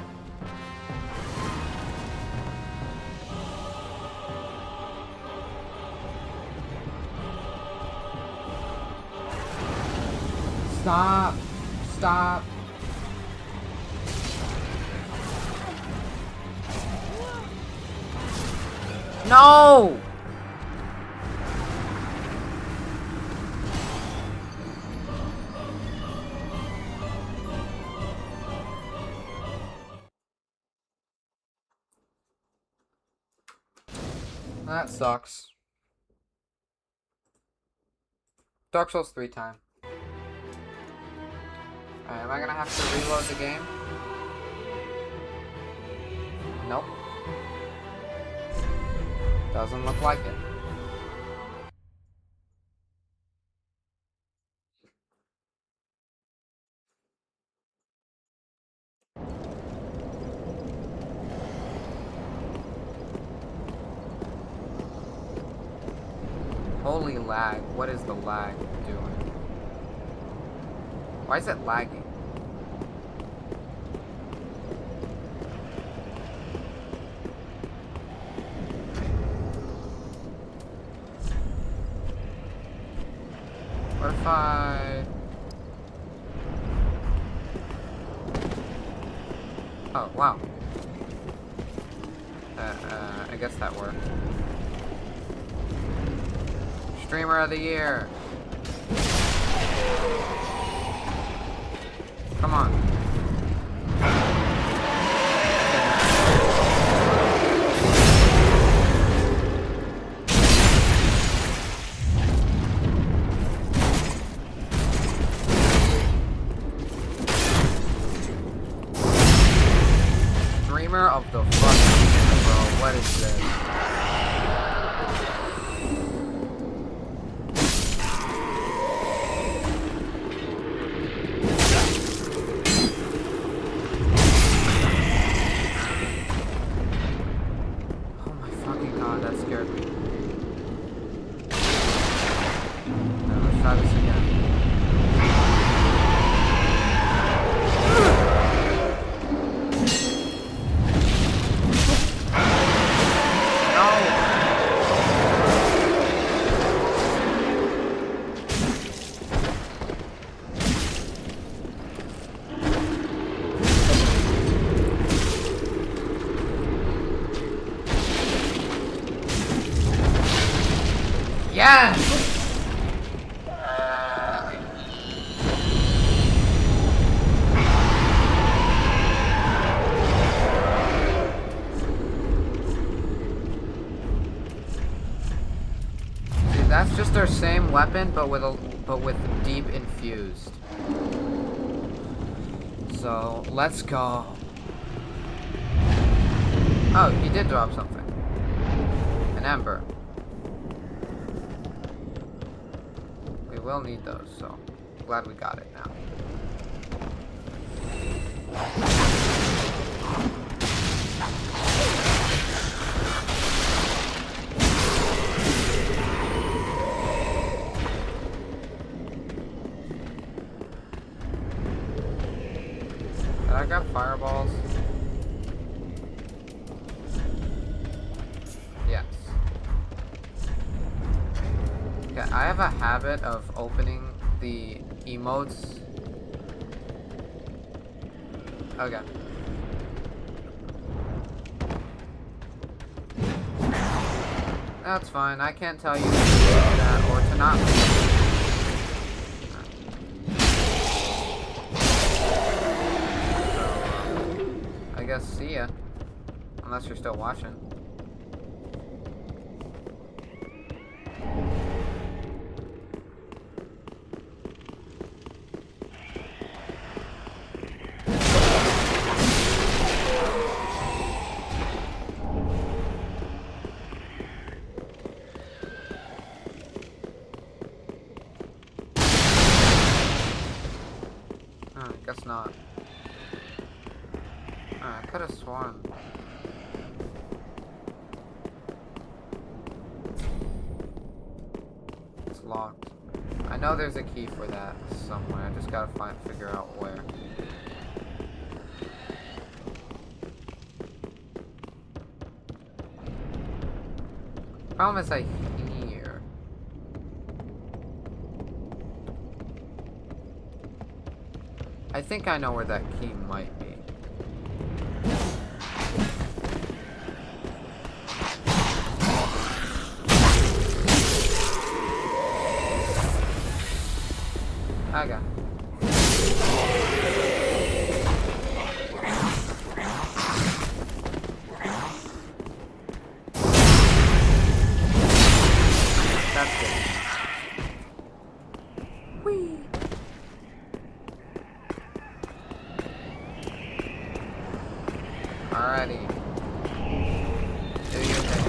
Stop. Stop. No! That sucks. Dark Souls 3 time. Alright, am I gonna have to reload the game? Nope. Doesn't look like it. Holy lag. What is the lag doing? Why is it lagging? What if I... Oh, wow. I guess that worked. Streamer of the year. Come on. Streamer of the fucking year, bro. What is this? Oh my fucking god, that scared me. Now let's try this again. Yes! See, that's just our same weapon, but with deep infused. So let's go. Oh, he did drop something. An ember. We will need those, so glad we got it now. Did I grab fireballs? Yes. Okay, I have a habit of opening the emotes. Okay. That's fine. I can't tell you to do that or to not. So, I guess see ya. Unless you're still watching. Guess not. I could have sworn. It's locked. I know there's a key for that somewhere. I just gotta figure out where. Problem is I hear. I think I know where that key might be. Okay. That's good. Whee! Alrighty. Do your thing.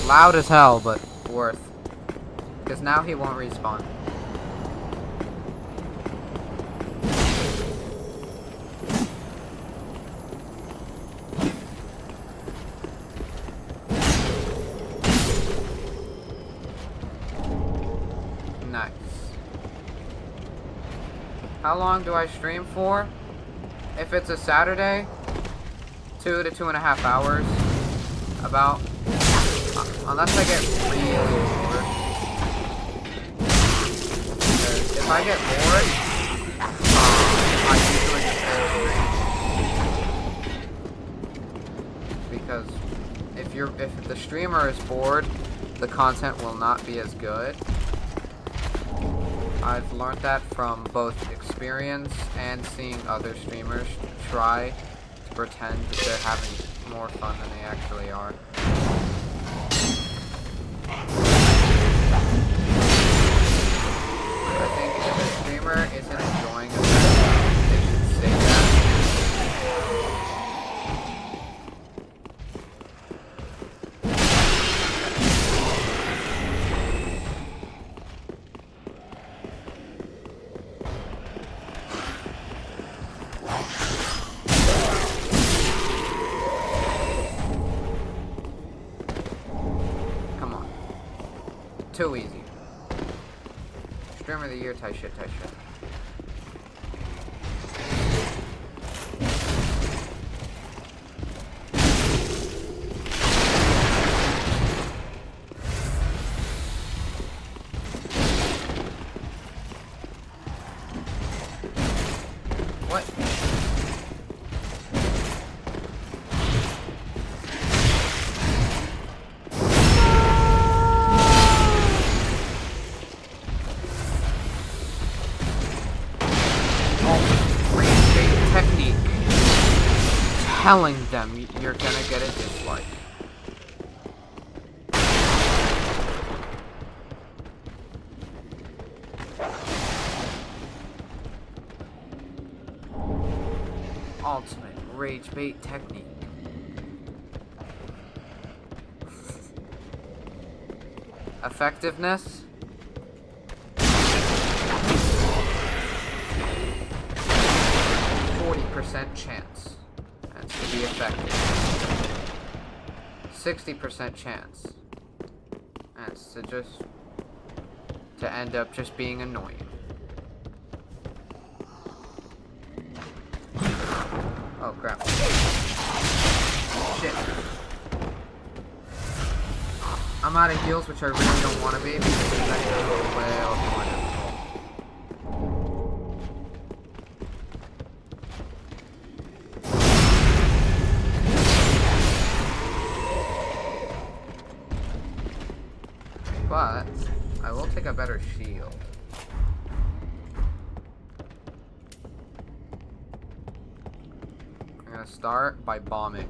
Loud as hell, but worth. Because now he won't respawn. Nice. How long do I stream for? If it's a Saturday, 2 to 2.5 hours. About. Unless I get really bored. Because if I get bored, I usually just end stream. Because if the streamer is bored, the content will not be as good. I've learned that from both experience and seeing other streamers try to pretend that they're having more fun than they actually are. I think if a streamer isn't enjoying it, they should say that. Come on. Too easy. Streamer of the year, type shit. What? Technique. Telling them you're gonna get a dislike. Ultimate rage bait technique. Effectiveness. 40% chance. That's to be effective. 60% chance. That's to end up just being annoying. Oh crap. Shit. I'm out of heals, which I really don't want to be because it's actually a little way off my difficult. But I will take a better shield. I'm gonna start by bombing.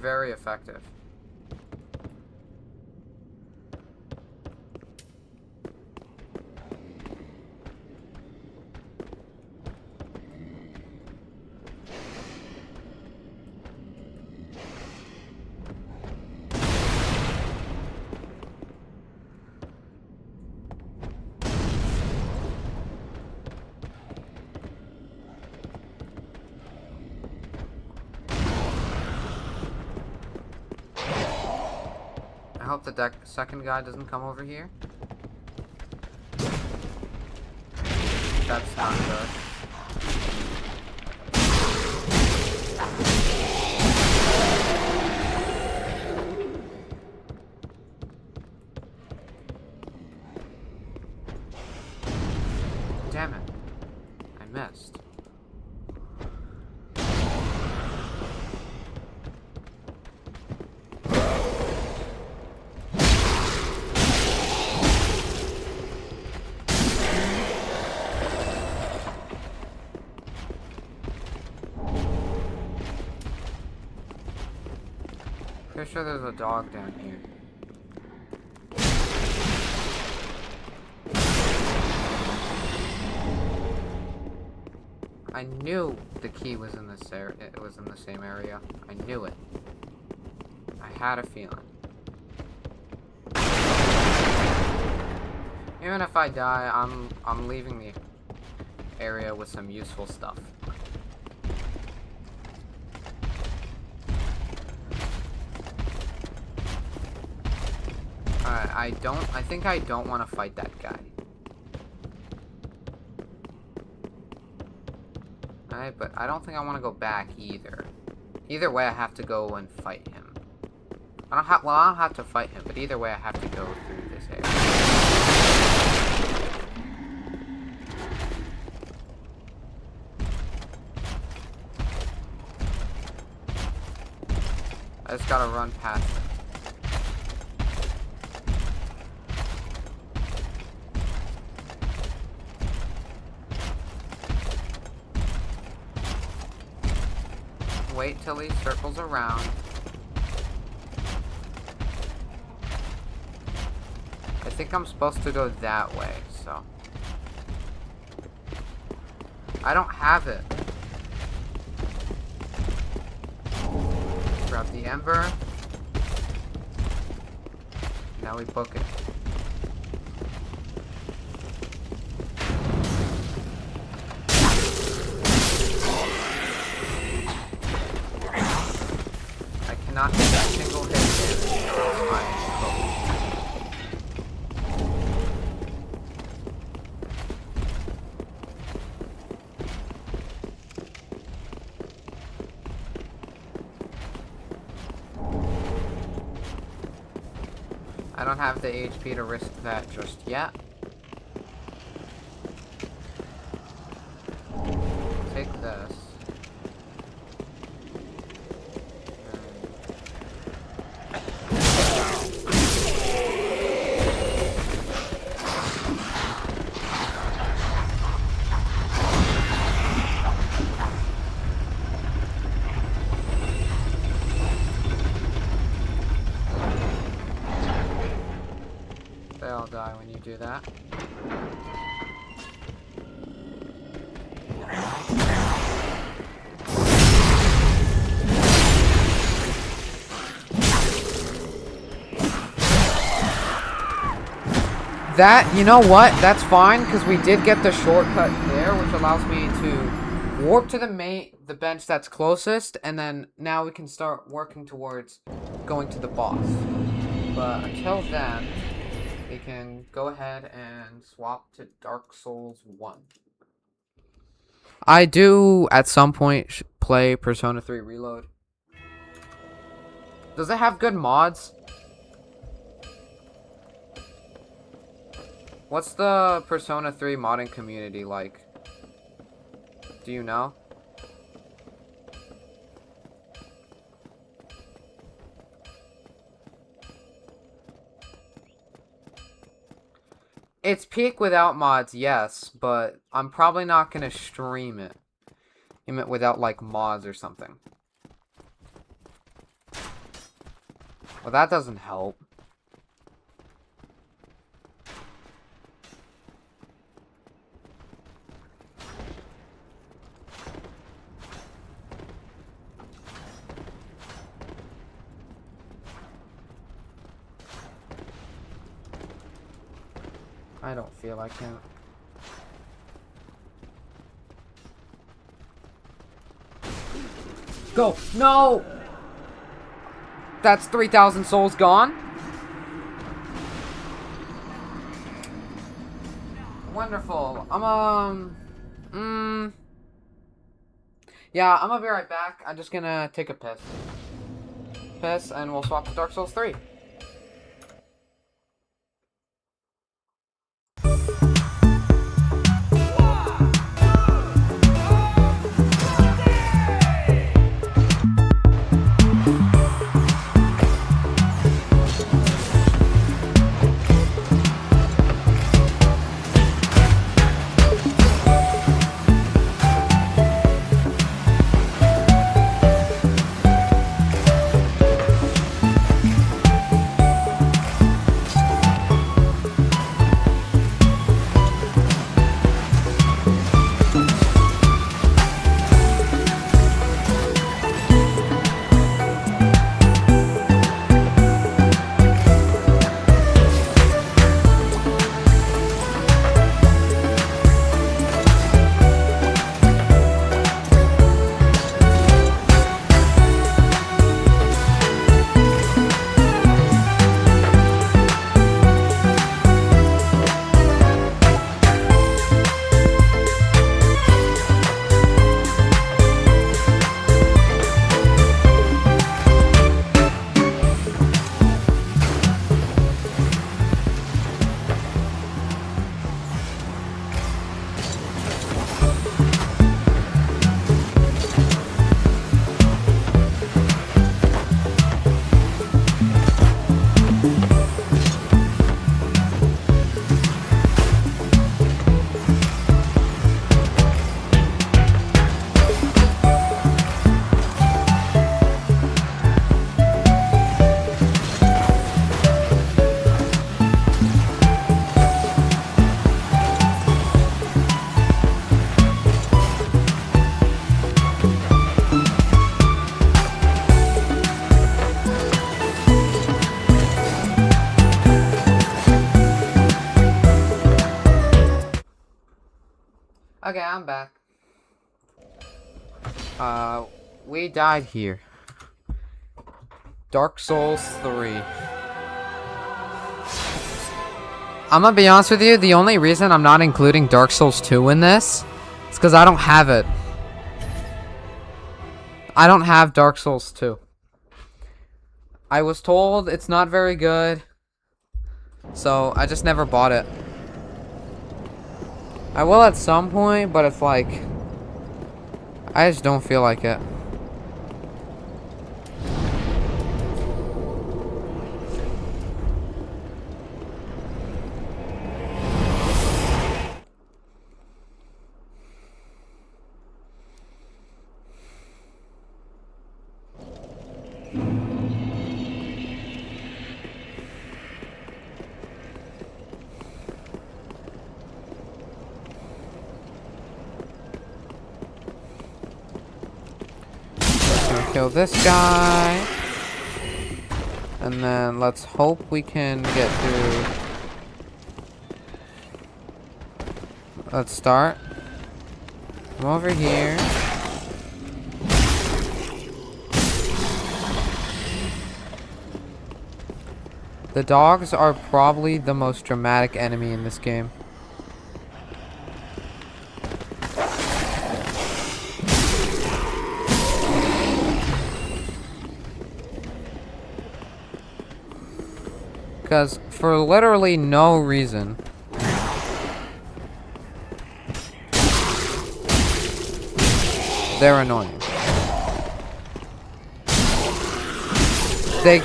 Very effective. I hope the second guy doesn't come over here. That's not good. Damn it. I missed. Pretty sure there's a dog down here. I knew the key was in this area. It was in the same area. I knew it. had a feeling. Even if I die, I'm leaving the area with some useful stuff. Alright, I think I don't want to fight that guy. Alright, but I don't think I want to go back either. Either way, I have to go and fight him. I don't have to fight him, but either way, I have to go through this area. I just gotta run past him. Wait till he circles around. I think I'm supposed to go that way, so. I don't have it. Grab the ember. Now we book it. I cannot get a single hit damage on my bow. I don't have the HP to risk that just yet. Take this. They all die when you do that. That, you know what? That's fine, because we did get the shortcut there, which allows me to warp to the bench that's closest, and then now we can start working towards going to the boss. But until then, we can go ahead and swap to Dark Souls 1. I do, at some point, play Persona 3 Reload. Does it have good mods? What's the Persona 3 modding community like? Do you know? It's peak without mods, yes, but I'm probably not gonna stream it. Without, like, mods or something. Well, that doesn't help. I don't feel like it. Go! No! That's 3,000 souls gone. Wonderful. Yeah, I'm gonna be right back. I'm just gonna take a piss, and we'll swap to Dark Souls 3. Okay, I'm back. We died here. Dark Souls 3. I'm gonna be honest with you, the only reason I'm not including Dark Souls 2 in this is because I don't have it. I don't have Dark Souls 2. I was told it's not very good, so I just never bought it. I will at some point, but it's like, I just don't feel like it. Kill this guy. And then let's hope we can get through. Let's start. Come over here. The dogs are probably the most dramatic enemy in this game. Because for literally no reason, they're annoying. They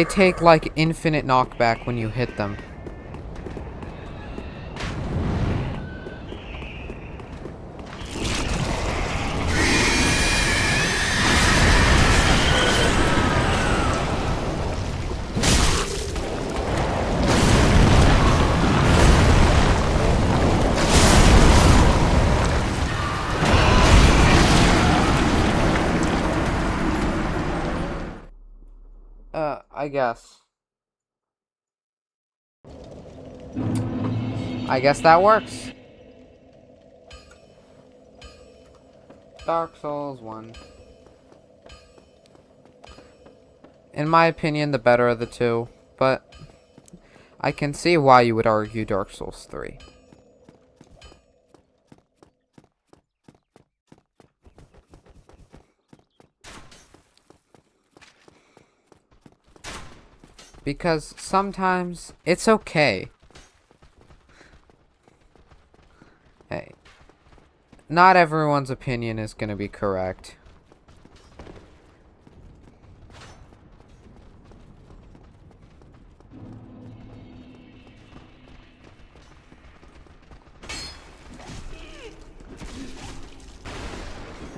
take like infinite knockback when you hit them. I guess that works. Dark Souls 1. In my opinion, the better of the two, but I can see why you would argue Dark Souls 3. Because sometimes it's okay. Hey, not everyone's opinion is gonna be correct.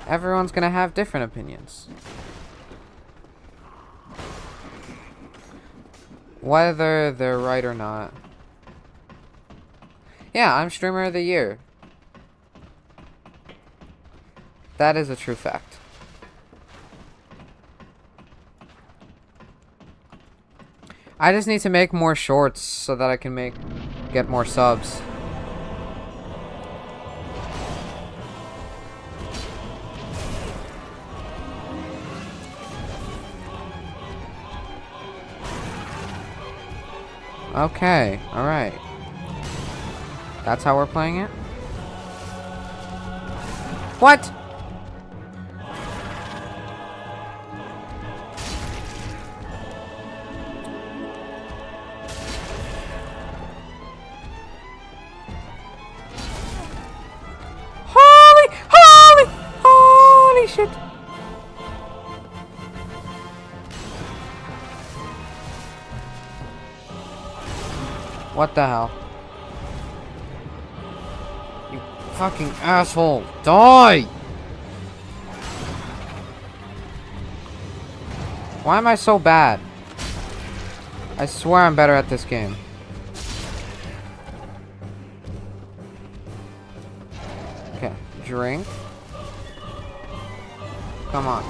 Everyone's gonna have different opinions. Whether they're right or not. Yeah, I'm Streamer of the Year. That is a true fact. I just need to make more shorts so that I can get more subs. Okay, alright. That's how we're playing it? What? Holy shit. What the hell? You fucking asshole. Die! Why am I so bad? I swear I'm better at this game. Okay, drink. Come on.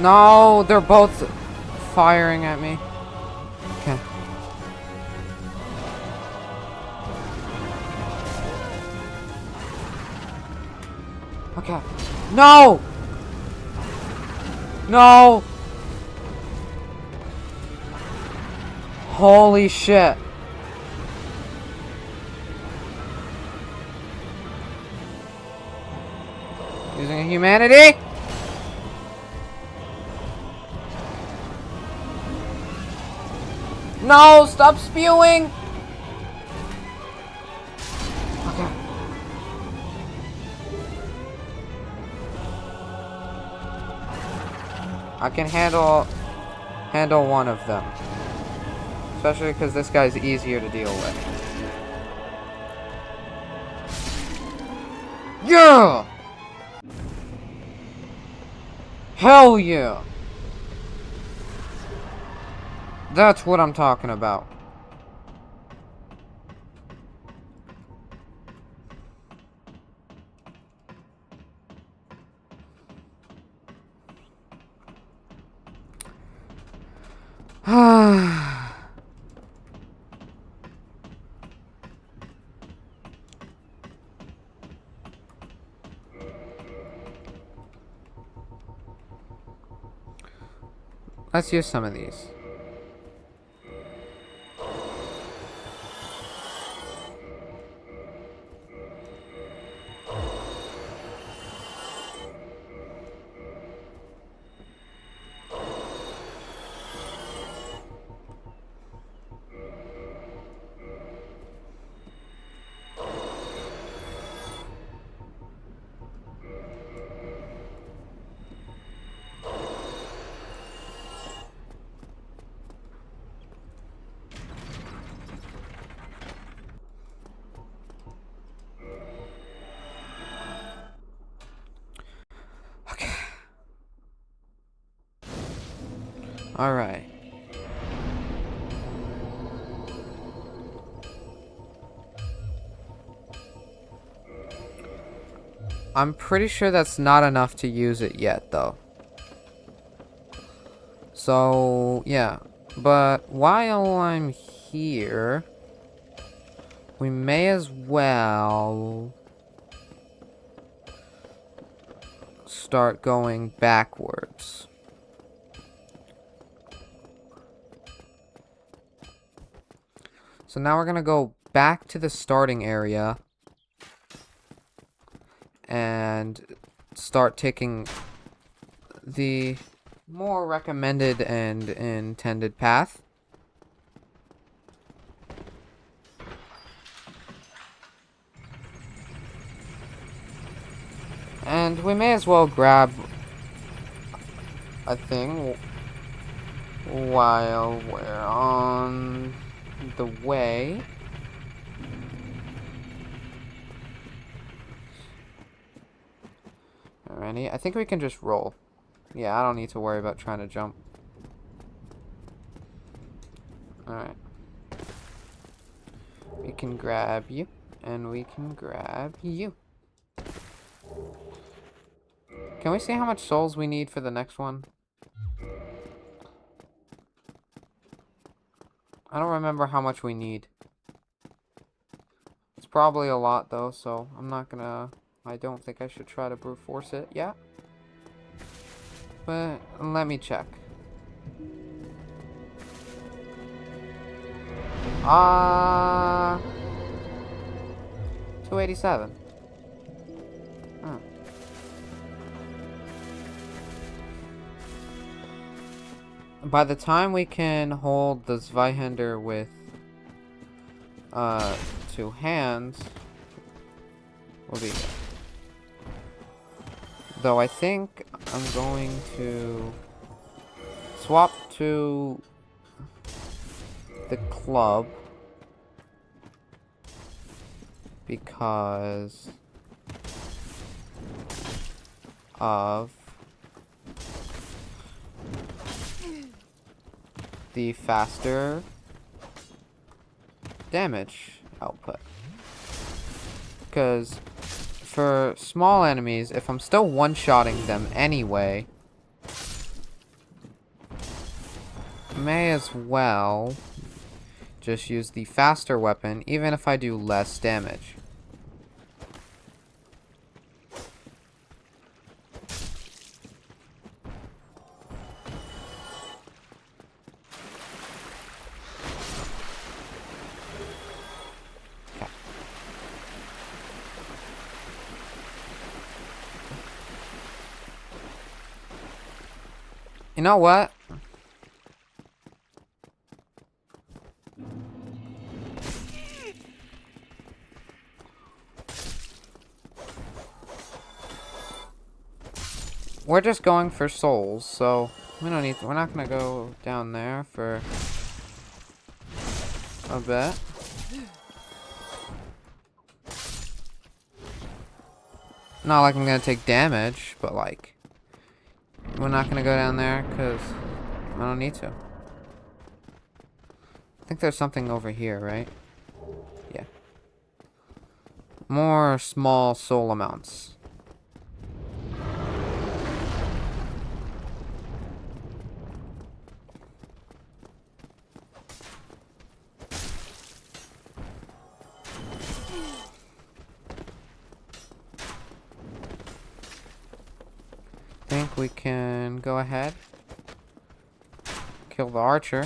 No, they're both firing at me. Okay. Okay. No! No! Holy shit. Using a humanity? No! Stop spewing! Okay. I can handle one of them. Especially because this guy's easier to deal with. Yeah! Hell yeah! That's what I'm talking about. Let's use some of these. Alright. I'm pretty sure that's not enough to use it yet, though. So, yeah. But while I'm here, we may as well start going backwards. So now we're gonna go back to the starting area and start taking the more recommended and intended path. And we may as well grab a thing while we're on the way. Alrighty, I think we can just roll. Yeah, I don't need to worry about trying to jump. Alright. We can grab you, and we can grab you. Can we see how much souls we need for the next one? I don't remember how much we need. It's probably a lot though, so I'm not gonna... I don't think I should try to brute force it yet. But let me check. 287. Huh. By the time we can hold the Zweihander with 2 hands, we'll be there. Though I think I'm going to swap to the club because of the faster damage output. Because for small enemies, if I'm still one-shotting them anyway, may as well just use the faster weapon, even if I do less damage. You know what? We're just going for souls, so we're not gonna go down there for a bit. Not like I'm gonna take damage, but like we're not gonna go down there because I don't need to. I think there's something over here, right? Yeah. More small soul amounts. Think we can go ahead, kill the archer.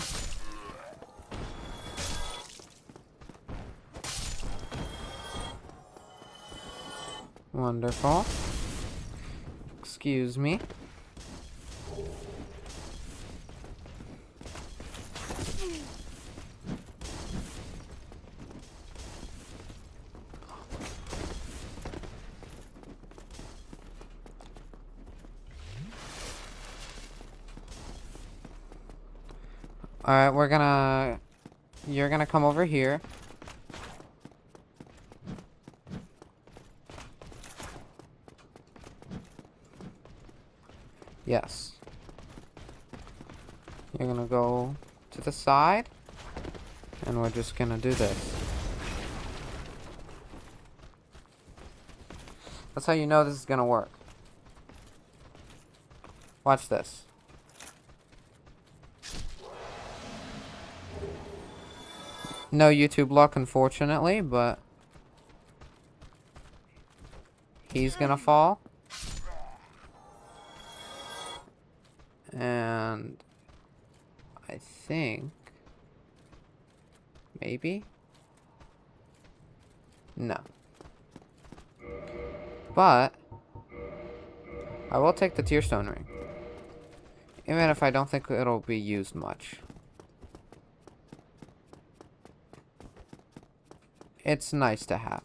Wonderful. Excuse me. Alright, you're gonna come over here. Yes. You're gonna go to the side, and we're just gonna do this. That's how you know this is gonna work. Watch this. No YouTube luck, unfortunately, but he's gonna fall. And I think maybe no, but I will take the tearstone ring, even if I don't think it'll be used much. It's nice to have.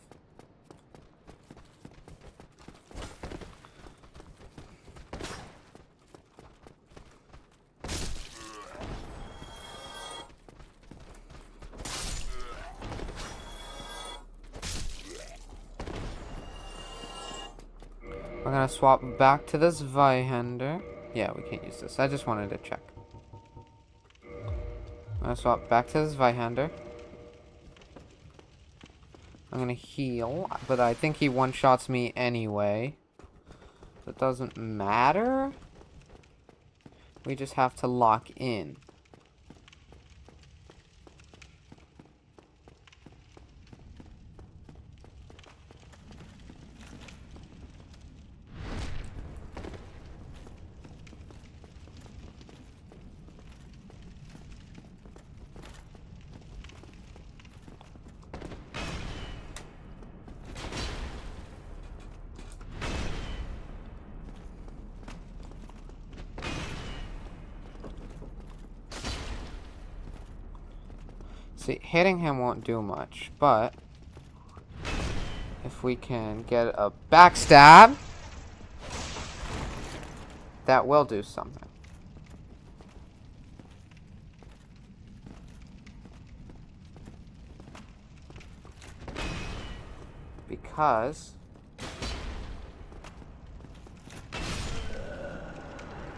We're gonna swap back to this Vihander. Yeah, we can't use this. I just wanted to check. I'm gonna swap back to this Vihander. I'm gonna heal, but I think he one-shots me anyway. So it doesn't matter. We just have to lock in. See, hitting him won't do much, but if we can get a backstab, that will do something. Because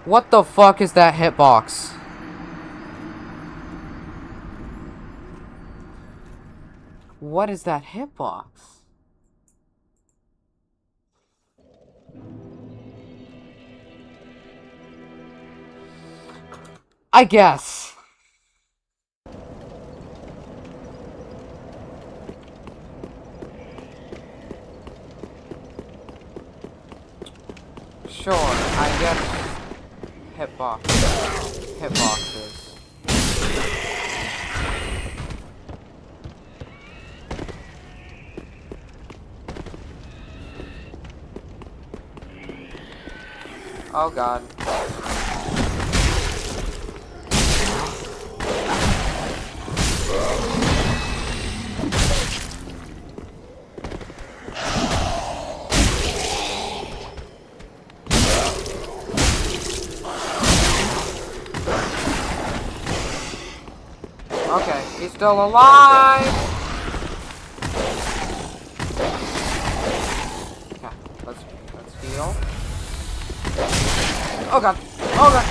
what the fuck is that hitbox? What is that hitbox? I guess. Sure, I guess hitboxes. Oh god. Okay, he's still alive! Okay, let's heal. Oh god! Oh god!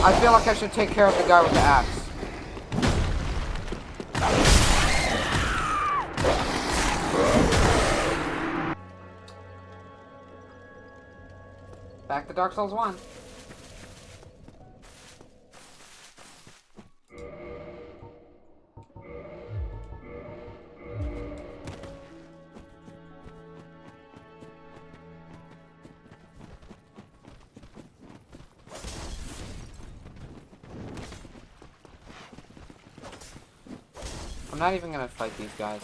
I feel like I should take care of the guy with the axe. Back to Dark Souls 1. I'm not even gonna fight these guys.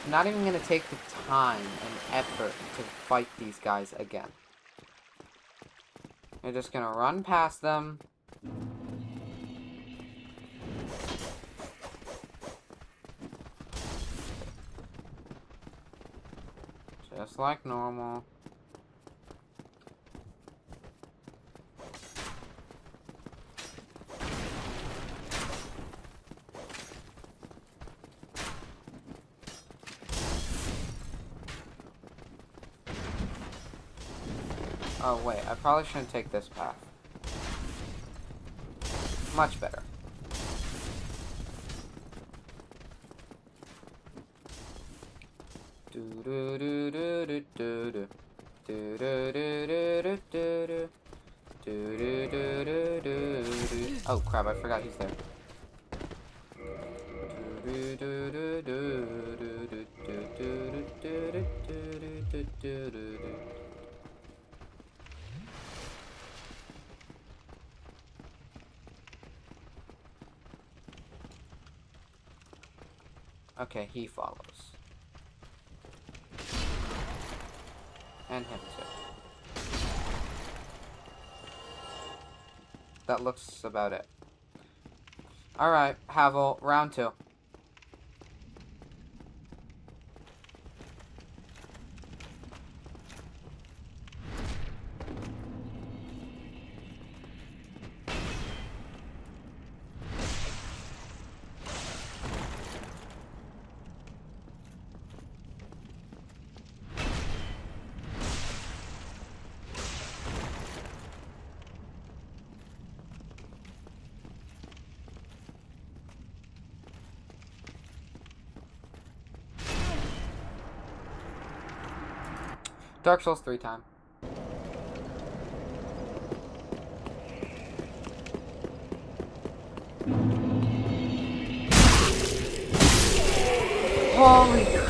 I'm not even gonna take the time and effort to fight these guys again. You're just gonna run past them. Just like normal. Oh wait, I probably shouldn't take this path. Much better. Oh crap, I forgot he's there. Okay, he follows. And him too. That looks about it. Alright, Havel, round 2. Dark Souls 3 time. Holy crap.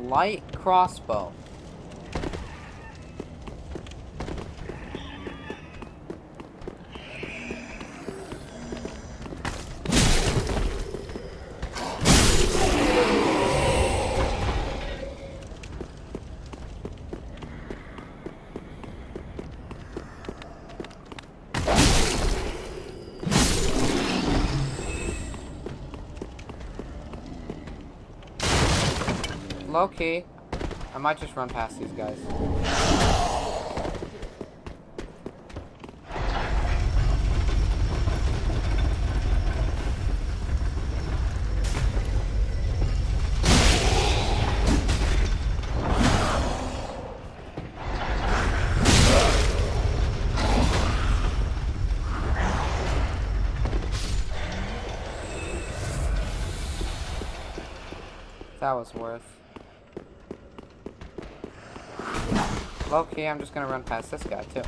Light crossbow. Low key, I might just run past these guys. That was worth. Low-key, I'm just gonna run past this guy, too.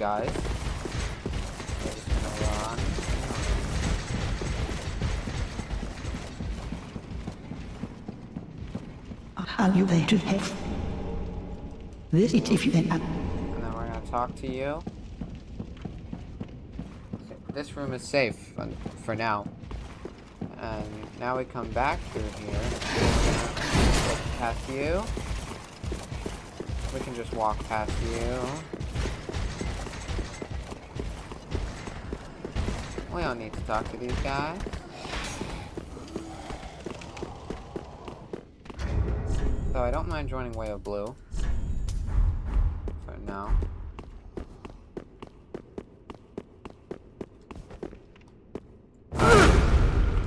guys. We're just gonna run. Are you there to help? This is if you can. And then we're gonna talk to you. This room is safe for now. And now we come back through here. Go past you. We can just walk past you. We don't need to talk to these guys. Though I don't mind joining Way of Blue. For now.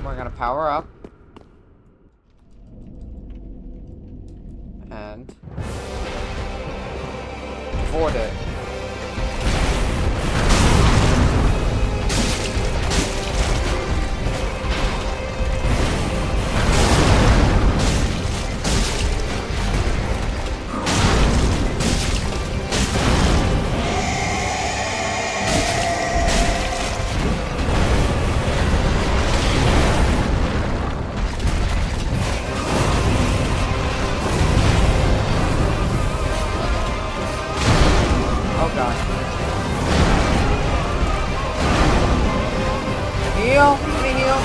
We're gonna power up. And board it. Heal! Let me heal!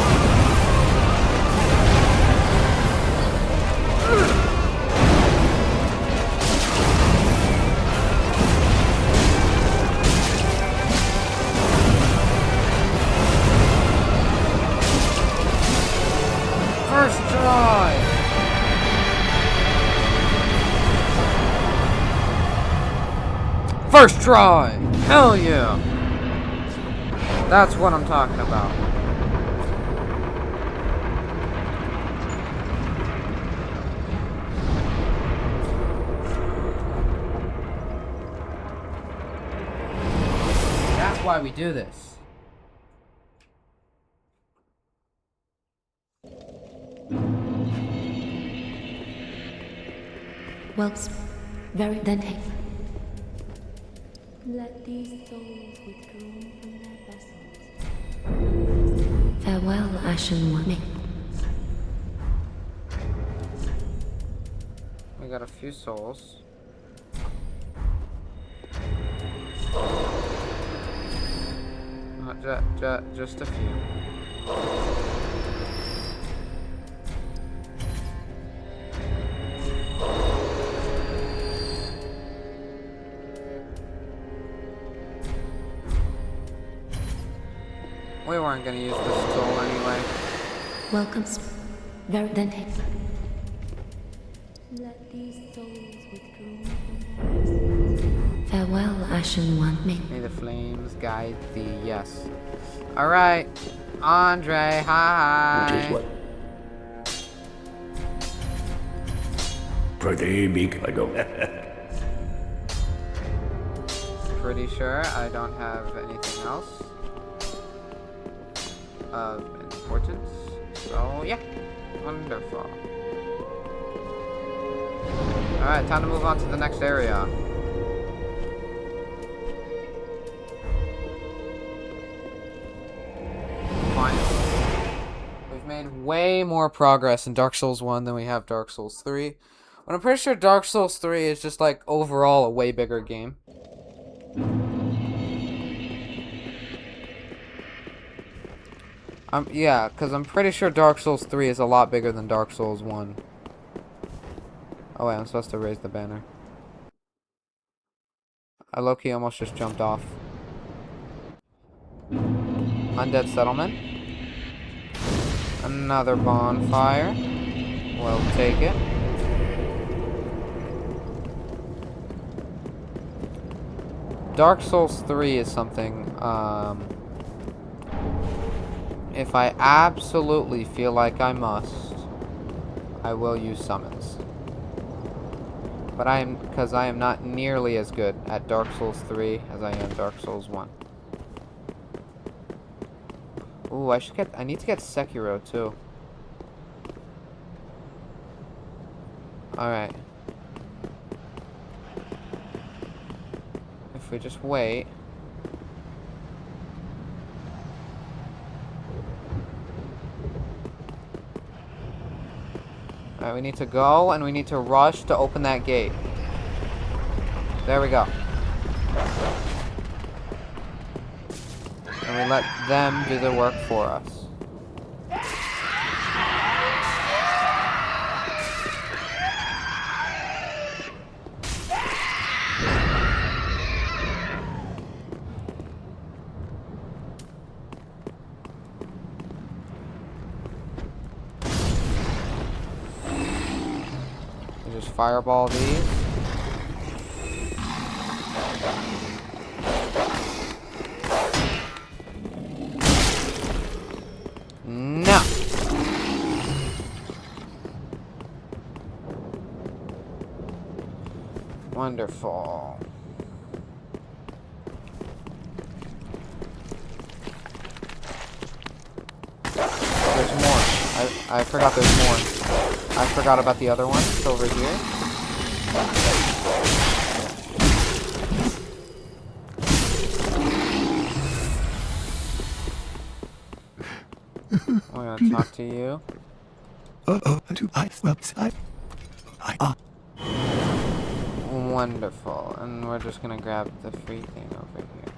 First try! First try! Hell yeah! That's what I'm talking about. That's why we do this. Well, very then take. Let these souls withdrawn from their vessels. Farewell, Ashen One. We got a few souls. Just a few. We weren't gonna use this tool anyway. Welcome, very then take. Let these souls withdrawn from their vessels. Farewell, Ashen One. May the flames guide thee, yes. Alright, Andre, hi. Which is what? Pretty big, I go. Pretty sure I don't have anything else of importance. So, yeah. Wonderful. Alright, time to move on to the next area. We've made way more progress in Dark Souls 1 than we have Dark Souls 3. But I'm pretty sure Dark Souls 3 is just like overall a way bigger game. Yeah, because I'm pretty sure Dark Souls 3 is a lot bigger than Dark Souls 1. Oh wait, I'm supposed to raise the banner. I low-key almost just jumped off. Undead Settlement. Another bonfire. We'll take it. Dark Souls 3 is something, if I absolutely feel like I must, I will use summons. But because I am not nearly as good at Dark Souls 3 as I am Dark Souls 1. Ooh, I need to get Sekiro too. Alright. If we just wait. Alright, we need to go and we need to rush to open that gate. There we go. And we let them do the work for us. We just fireball these. No. Wonderful. There's more. I forgot there's more. I forgot about the other one. It's over here. I'm gonna talk to you. Wonderful. And we're just gonna grab the free thing over here.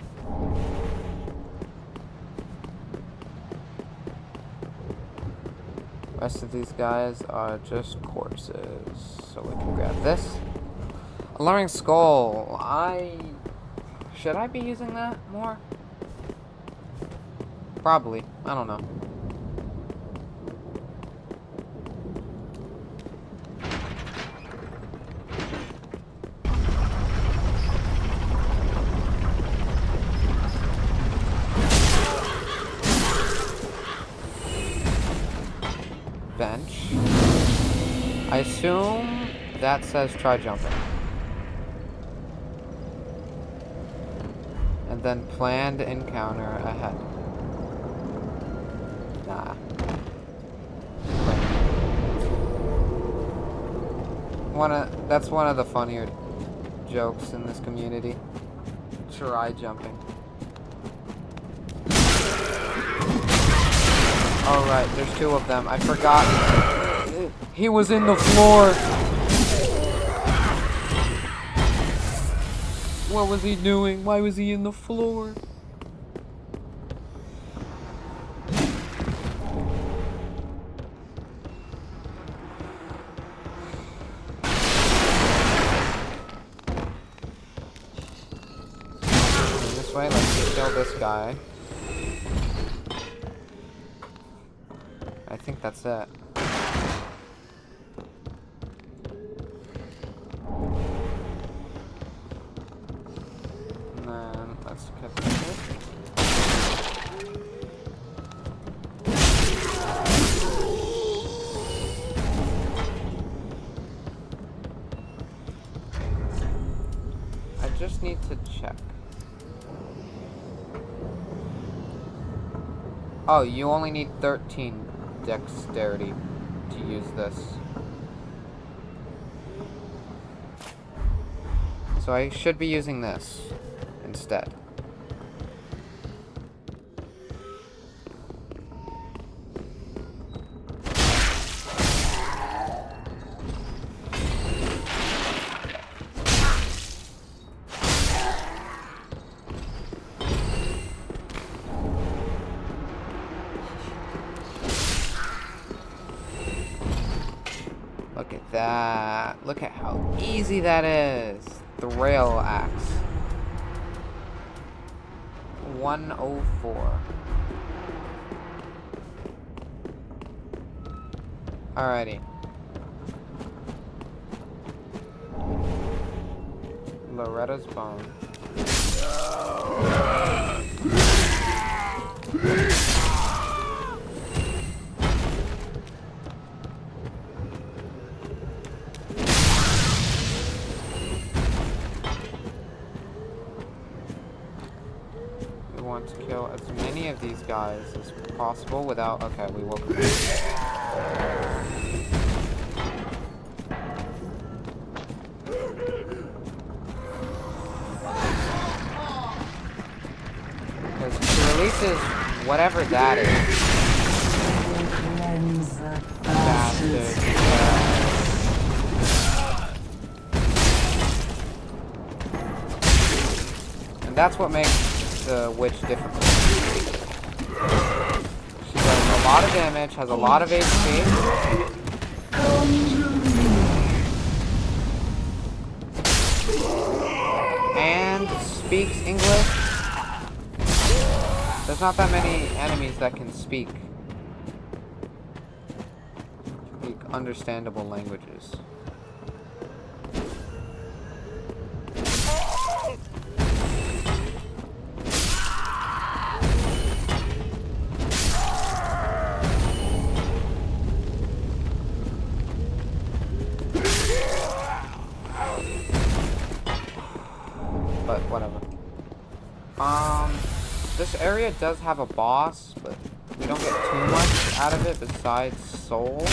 Rest of these guys are just corpses. So we can grab this. Alluring skull. Should I be using that more? Probably. I don't know. Bench. I assume that says try jumping. And then planned encounter ahead. Nah. That's one of the funnier jokes in this community. Try jumping. Alright, there's two of them. I forgot. He was in the floor. What was he doing? Why was he in the floor? This way, let's kill this guy. I think that's it. And then let's cut this. I just need to check. Oh, you only need 13 dexterity to use this. So I should be using this instead. Look at that. Look at how easy that is. The rail axe. 104. Alrighty. Loretta's bone. We want to kill as many of these guys as possible without... Okay, we will... Because she releases whatever that is. Bastard. that's what makes the witch difficult. She does a lot of damage, has a lot of HP. And speaks English. There's not that many enemies that can speak understandable languages. But whatever. This area does have a boss, but we don't get too much out of it besides souls.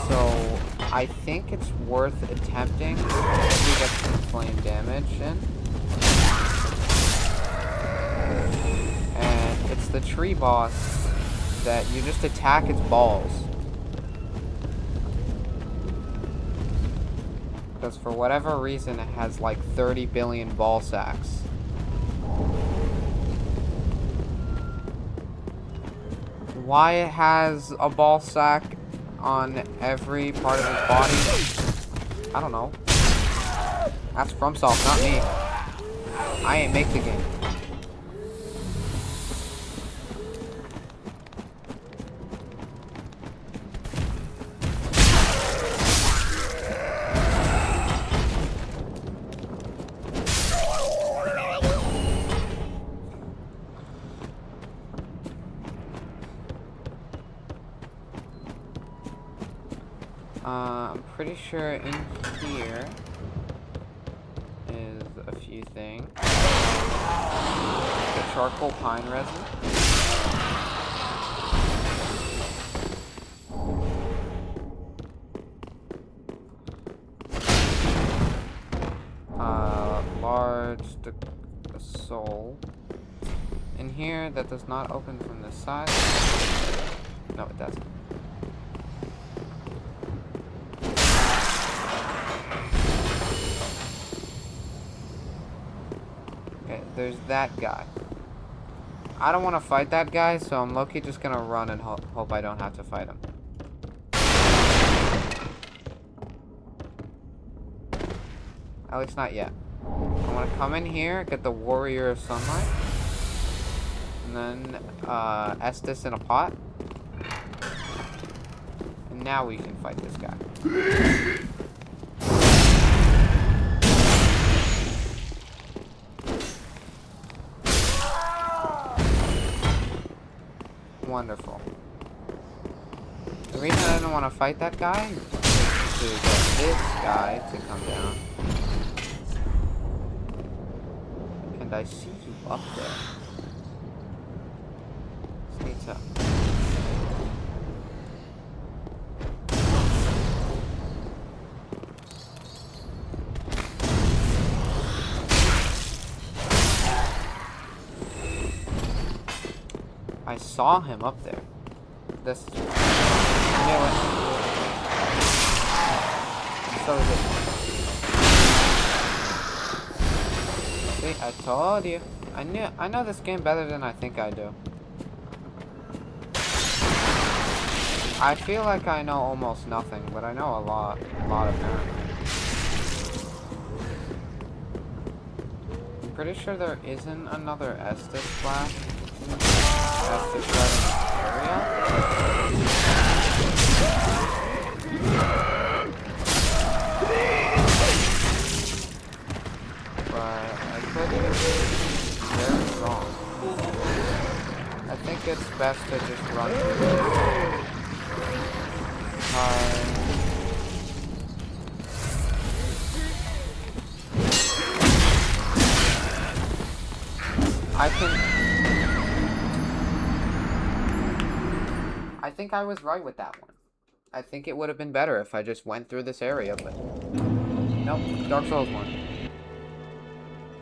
So I think it's worth attempting to get some flame damage in. And it's the tree boss that you just attack its balls. Because for whatever reason it has like 30 billion ball sacks. Why it has a ball sack on every part of his body, I don't know. That's FromSoft, not me. I ain't make the game. I'm pretty sure in here is a few things. The charcoal pine resin. Large soul. In here, that does not open from this side. No, it doesn't. There's that guy. I don't want to fight that guy, so I'm low-key just gonna run and hope I don't have to fight him. At least not yet. I want to come in here, get the Warrior of Sunlight, and then Estus in a pot. And now we can fight this guy. Wonderful. The reason I didn't want to fight that guy is to get this guy to come down. And I see you up there. Skates up. I saw him up there. This is... I knew it. So is it. See, I told you. I know this game better than I think I do. I feel like I know almost nothing, but I know a lot apparently. I'm pretty sure there isn't another Estus flash. Estus right in this area. But I could be very wrong. I think it's best to just run through this. I think I was right with that one. I think it would have been better if I just went through this area, but... Nope, Dark Souls 1.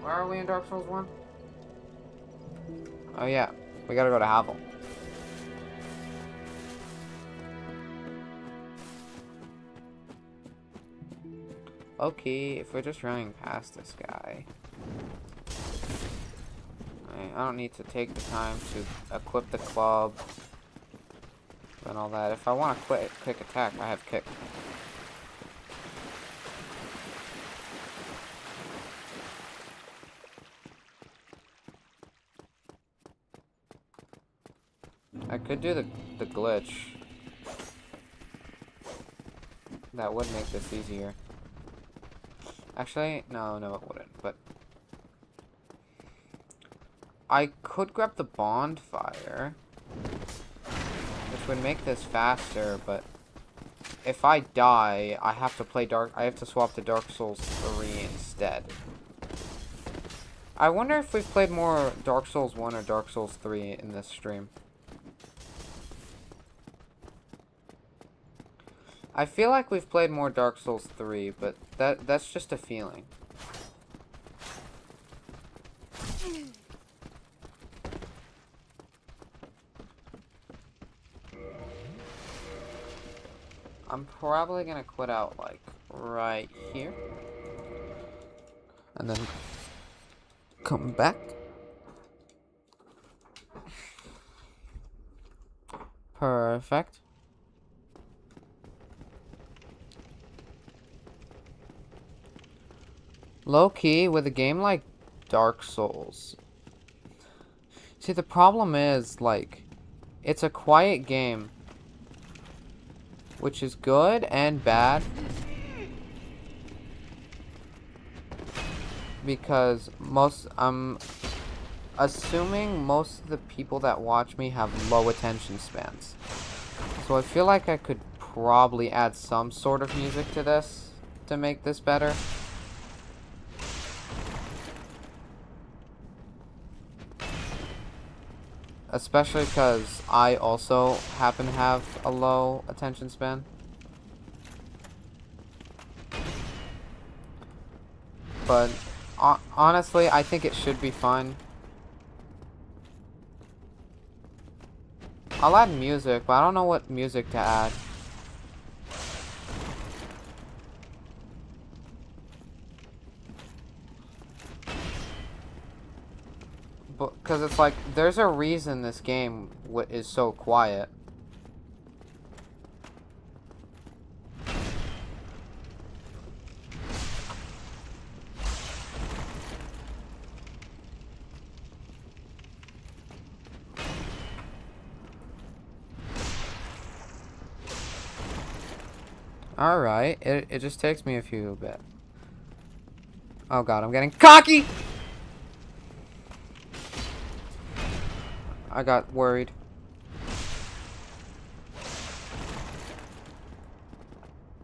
Where are we in Dark Souls 1? Oh yeah, we gotta go to Havel. Okay, if we're just running past this guy, I don't need to take the time to equip the club and all that. If I want to quick attack, I have kick. I could do the glitch. That would make this easier. Actually, no, it wouldn't, but I could grab the bonfire, which would make this faster, but if I die, I have to swap to Dark Souls 3 instead. I wonder if we've played more Dark Souls 1 or Dark Souls 3 in this stream. I feel like we've played more Dark Souls 3, but that's just a feeling. I'm probably gonna quit out, like, right here. And then come back. Perfect. Low-key, with a game like Dark Souls. See, the problem is, like, it's a quiet game, which is good and bad. Because I'm assuming most of the people that watch me have low attention spans. So I feel like I could probably add some sort of music to this to make this better. Especially because I also happen to have a low attention span. But honestly, I think it should be fun. I'll add music, but I don't know what music to add. Because it's like, there's a reason this game is so quiet. Alright, it just takes me a few bit. Oh god, I'm getting cocky! I got worried.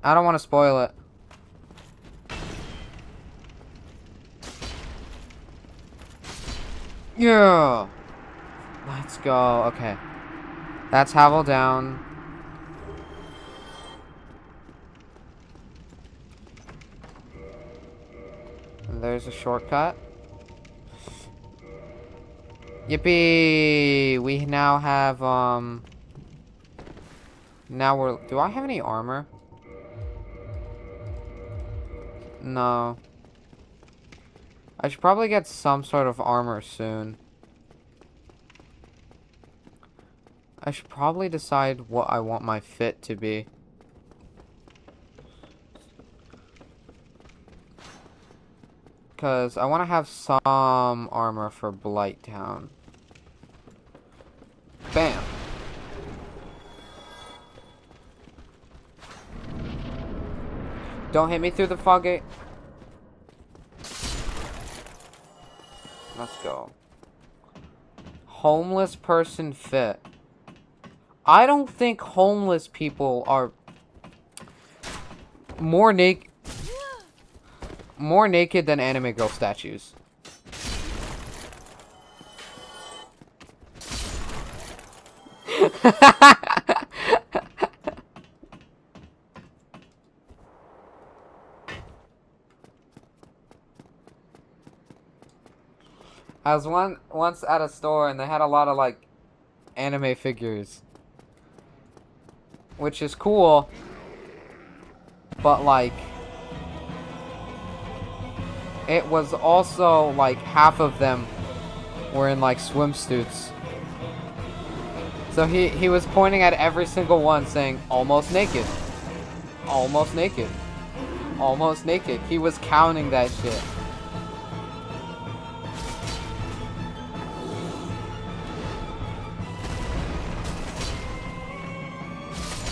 I don't want to spoil it. Yeah! Let's go. Okay. That's Havel down. And there's a shortcut. Yippee! We now have, now we're... Do I have any armor? No. I should probably get some sort of armor soon. I should probably decide what I want my fit to be. Because I want to have some armor for Blighttown. Bam! Don't hit me through the fog gate. Let's go. Homeless person fit. I don't think homeless people are more naked than anime girl statues. I was once at a store and they had a lot of like anime figures, which is cool, but like it was also like half of them were in like swimsuits. So he was pointing at every single one saying, almost naked. Almost naked. Almost naked. He was counting that shit.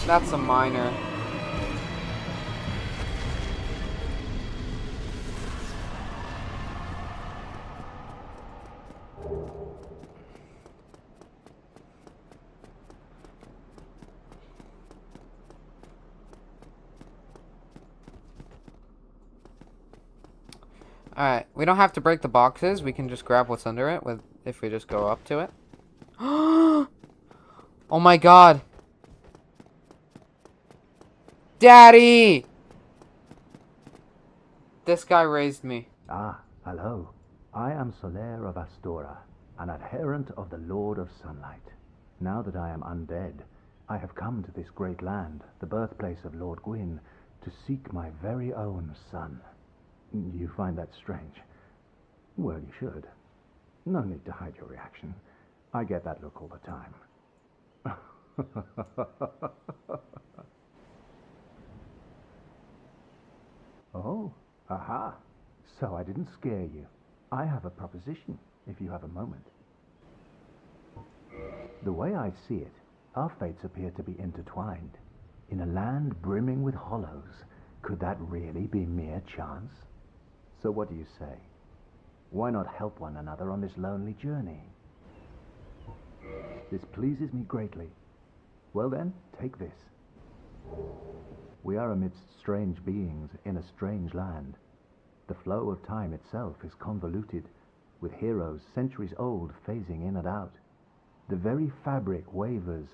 That's a minor. Alright, we don't have to break the boxes. We can just grab what's under it with if we just go up to it. Oh my god. Daddy! This guy raised me. Ah, hello. I am Soler of Astora, an adherent of the Lord of Sunlight. Now that I am undead, I have come to this great land, the birthplace of Lord Gwyn, to seek my very own son. You find that strange? Well, you should. No need to hide your reaction. I get that look all the time. Oh, aha. So I didn't scare you. I have a proposition, if you have a moment. The way I see it, our fates appear to be intertwined. In a land brimming with hollows, could that really be mere chance? So what do you say? Why not help one another on this lonely journey? This pleases me greatly. Well then, take this. We are amidst strange beings in a strange land. The flow of time itself is convoluted, with heroes centuries old phasing in and out. The very fabric wavers,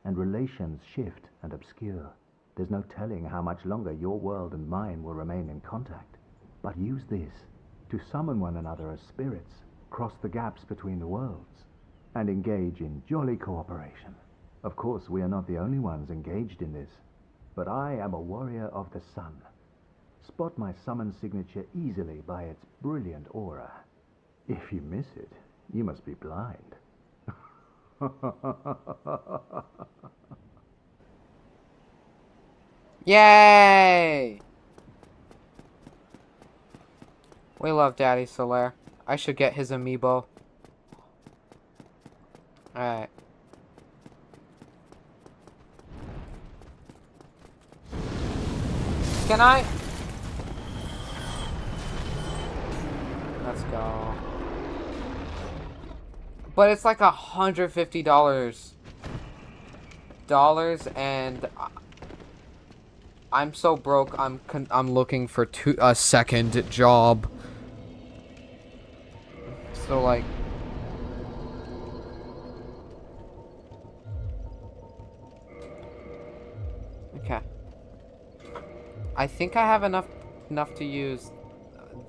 and relations shift and obscure. There's no telling how much longer your world and mine will remain in contact. But use this to summon one another as spirits, cross the gaps between the worlds, and engage in jolly cooperation. Of course, we are not the only ones engaged in this, but I am a warrior of the sun. Spot my summon signature easily by its brilliant aura. If you miss it, you must be blind. Yay! We love Daddy Soler. I should get his amiibo. Alright. Can I? Let's go. But it's like $150. And I'm so broke. I'm looking for a second job. So like. Okay. I think I have enough to use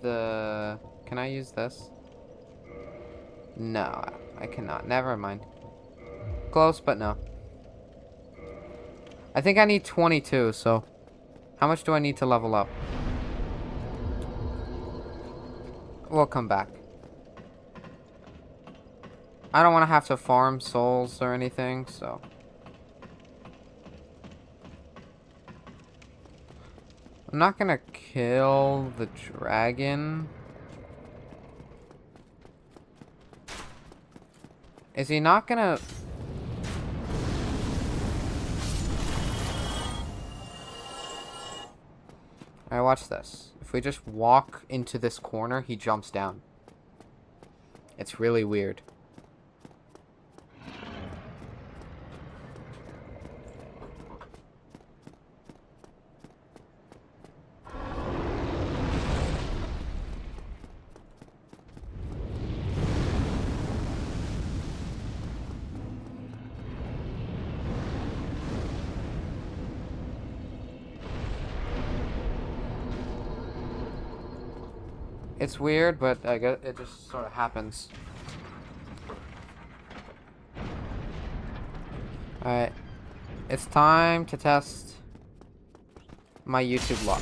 the. Can I use this? No, I cannot. Never mind. Close, but no. I think I need 22, so how much do I need to level up? We'll come back. I don't want to have to farm souls or anything, so. I'm not gonna kill the dragon. Is he not gonna... Alright, watch this. If we just walk into this corner, he jumps down. It's really weird. It's weird, but I guess it just sort of happens. Alright. It's time to test my YouTube luck.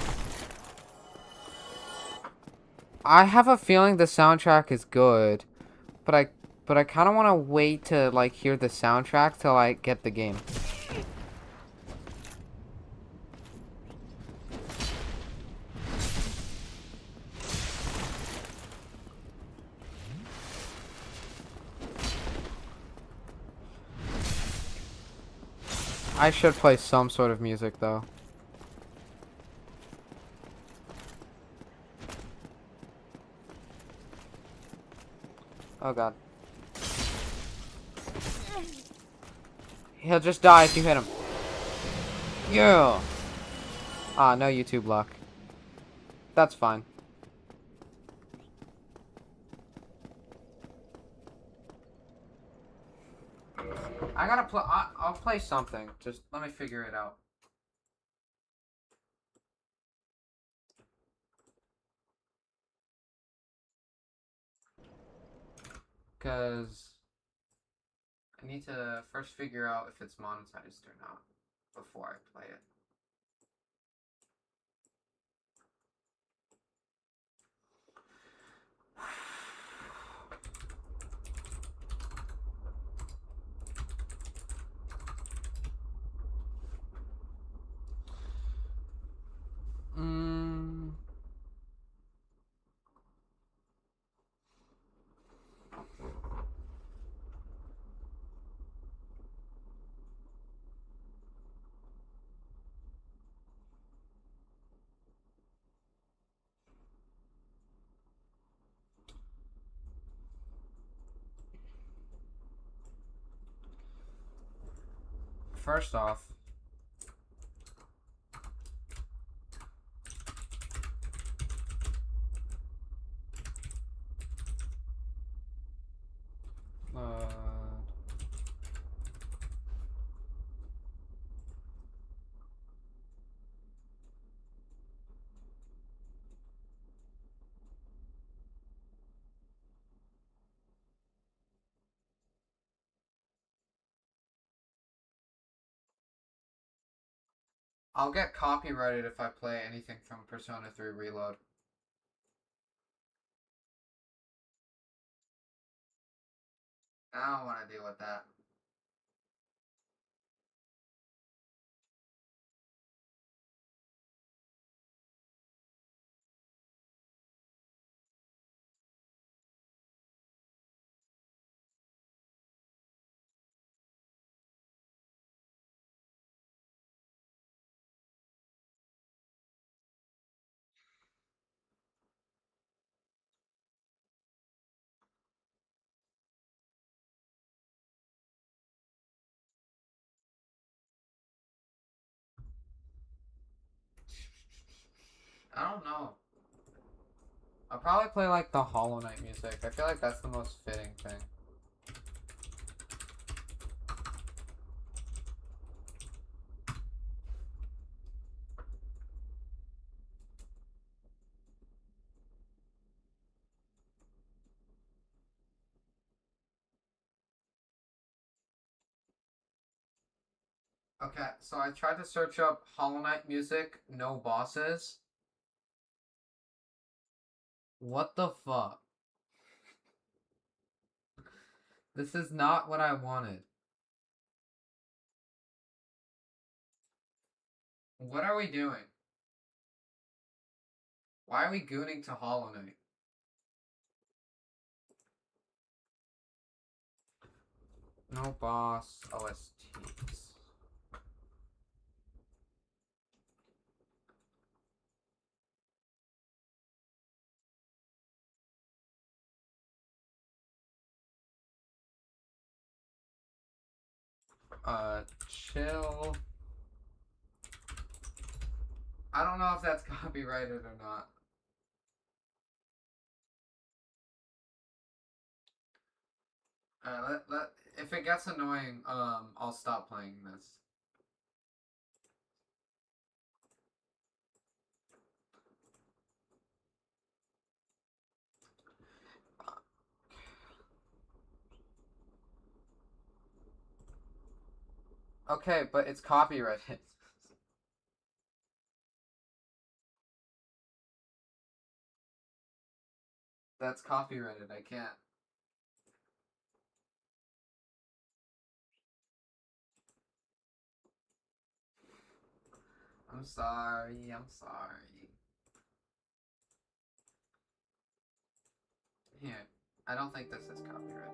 I have a feeling the soundtrack is good, but I kind of want to wait to like hear the soundtrack till I get the game. I should play some sort of music though. Oh god. He'll just die if you hit him. Yeah. Ah, no YouTube luck. That's fine. I gotta play. I'll play something. Just let me figure it out. Because I need to first figure out if it's monetized or not before I play it. Mm. First off, uh, I'll get copyrighted if I play anything from Persona 3 Reload. I don't want to deal with that. I don't know. I'll probably play like the Hollow Knight music. I feel like that's the most fitting thing. Okay, so I tried to search up Hollow Knight music, no bosses. What the fuck? This is not what I wanted. What are we doing? Why are we gooning to Hollow Knight? No boss OSTs. Chill. I don't know if that's copyrighted or not. If it gets annoying, I'll stop playing this. Okay, but it's copyrighted. That's copyrighted. I can't. I'm sorry. I'm sorry. Here. I don't think this is copyrighted.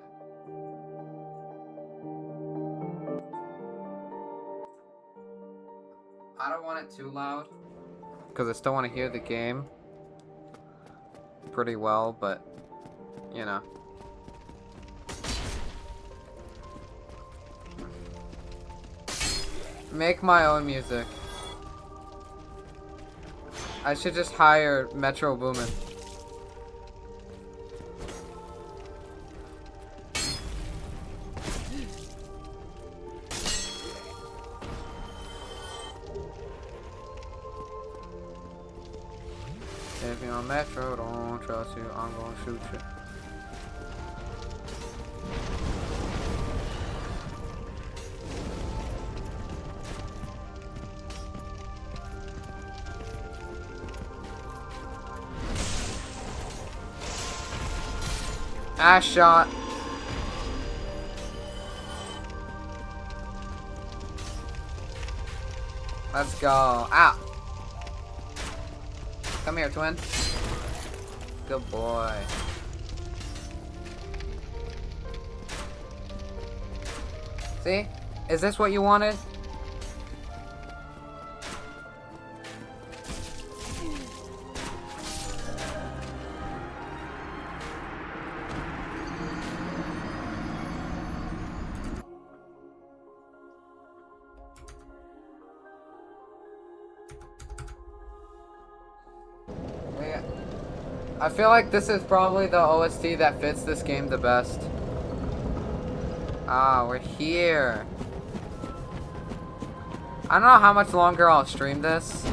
I don't want it too loud. Because I still want to hear the game pretty well, but, you know. Make my own music. I should just hire Metro Boomin. If you're on Metro, don't trust you, I'm gonna shoot you. Ass shot. Let's go. Ow. Come here, twin. Good boy. See? Is this what you wanted? I feel like this is probably the OST that fits this game the best. Ah, we're here. I don't know how much longer I'll stream this.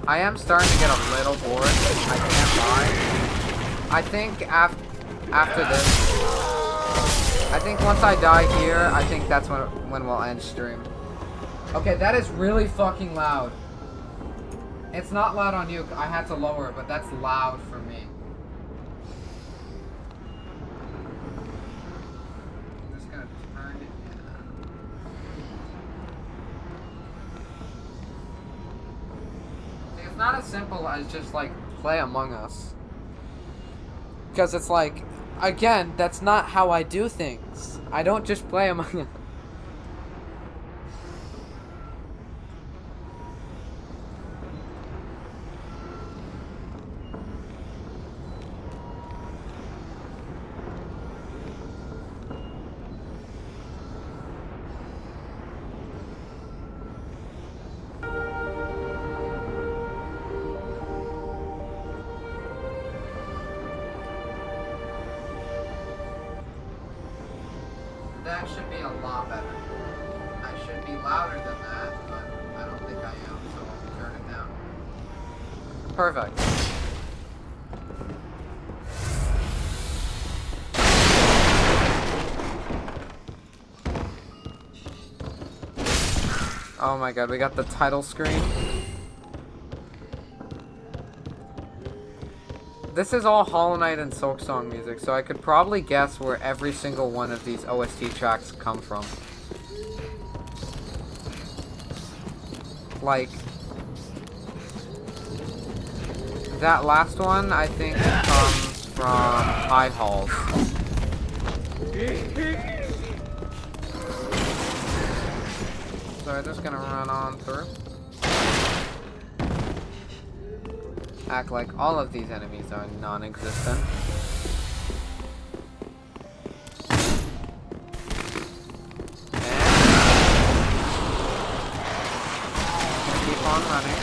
I am starting to get a little bored. I can't lie. I think after this, I think once I die here, I think that's when we'll end stream. Okay, that is really fucking loud. It's not loud on you. I had to lower it, but that's loud for me. I'm just gonna turn it down. See, it's not as simple as just like play Among Us. Because it's like, again, that's not how I do things. I don't just play Among Us. That should be a lot better. I should be louder than that, but I don't think I am, so I'll turn it down. Perfect. Oh my god, we got the title screen. This is all Hollow Knight and Silksong music, so I could probably guess where every single one of these OST tracks come from. Like, that last one, I think, comes from High Halls. So we're just gonna run on through. Act like all of these enemies are non-existent. And keep on running.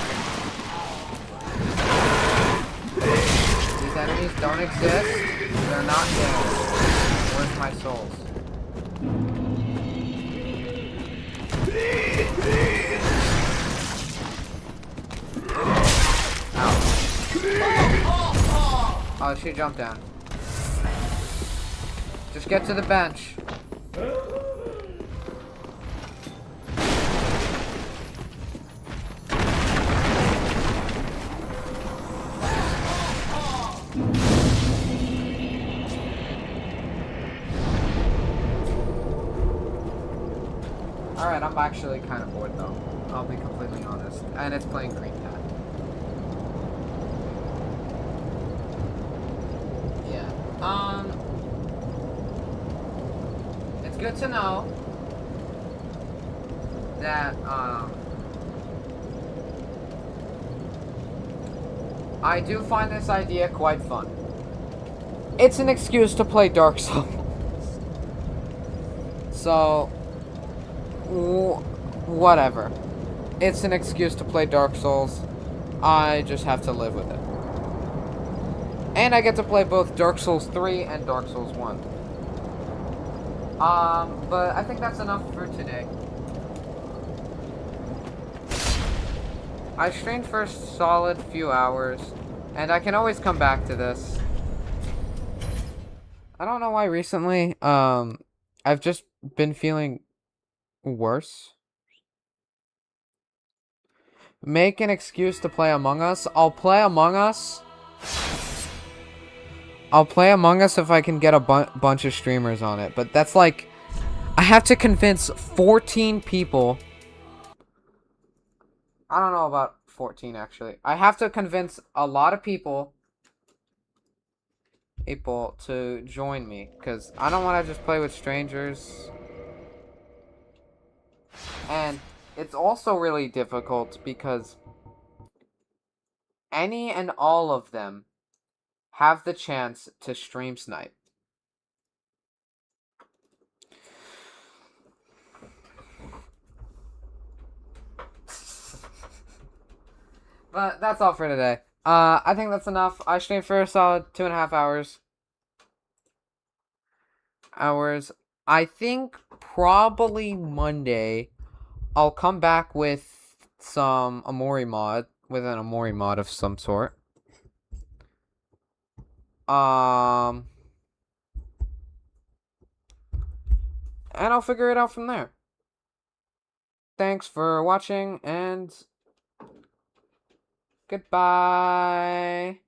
These enemies don't exist. They're not dead. Where's my souls? Oh, she jumped down. Just get to the bench. Alright, I'm actually kind of bored though. I'll be completely honest. And it's playing Green Cat. Yeah. It's good to know that, I do find this idea quite fun. It's an excuse to play Dark Souls. So, whatever. It's an excuse to play Dark Souls. I just have to live with it. And I get to play both Dark Souls 3 and Dark Souls 1. But I think that's enough for today. I streamed for a solid few hours, and I can always come back to this. I don't know why recently, I've just been feeling worse. Make an excuse to play Among Us. I'll play Among Us. I'll play Among Us if I can get a bunch of streamers on it, but that's like, I have to convince 14 people. I don't know about 14 actually. I have to convince a lot of people to join me, because I don't want to just play with strangers. And it's also really difficult because any and all of them have the chance to stream snipe. But that's all for today. I think that's enough. I streamed for a solid 2.5 hours. I think probably Monday I'll come back with some Amori mod, with an Amori mod of some sort. And I'll figure it out from there. Thanks for watching, and goodbye.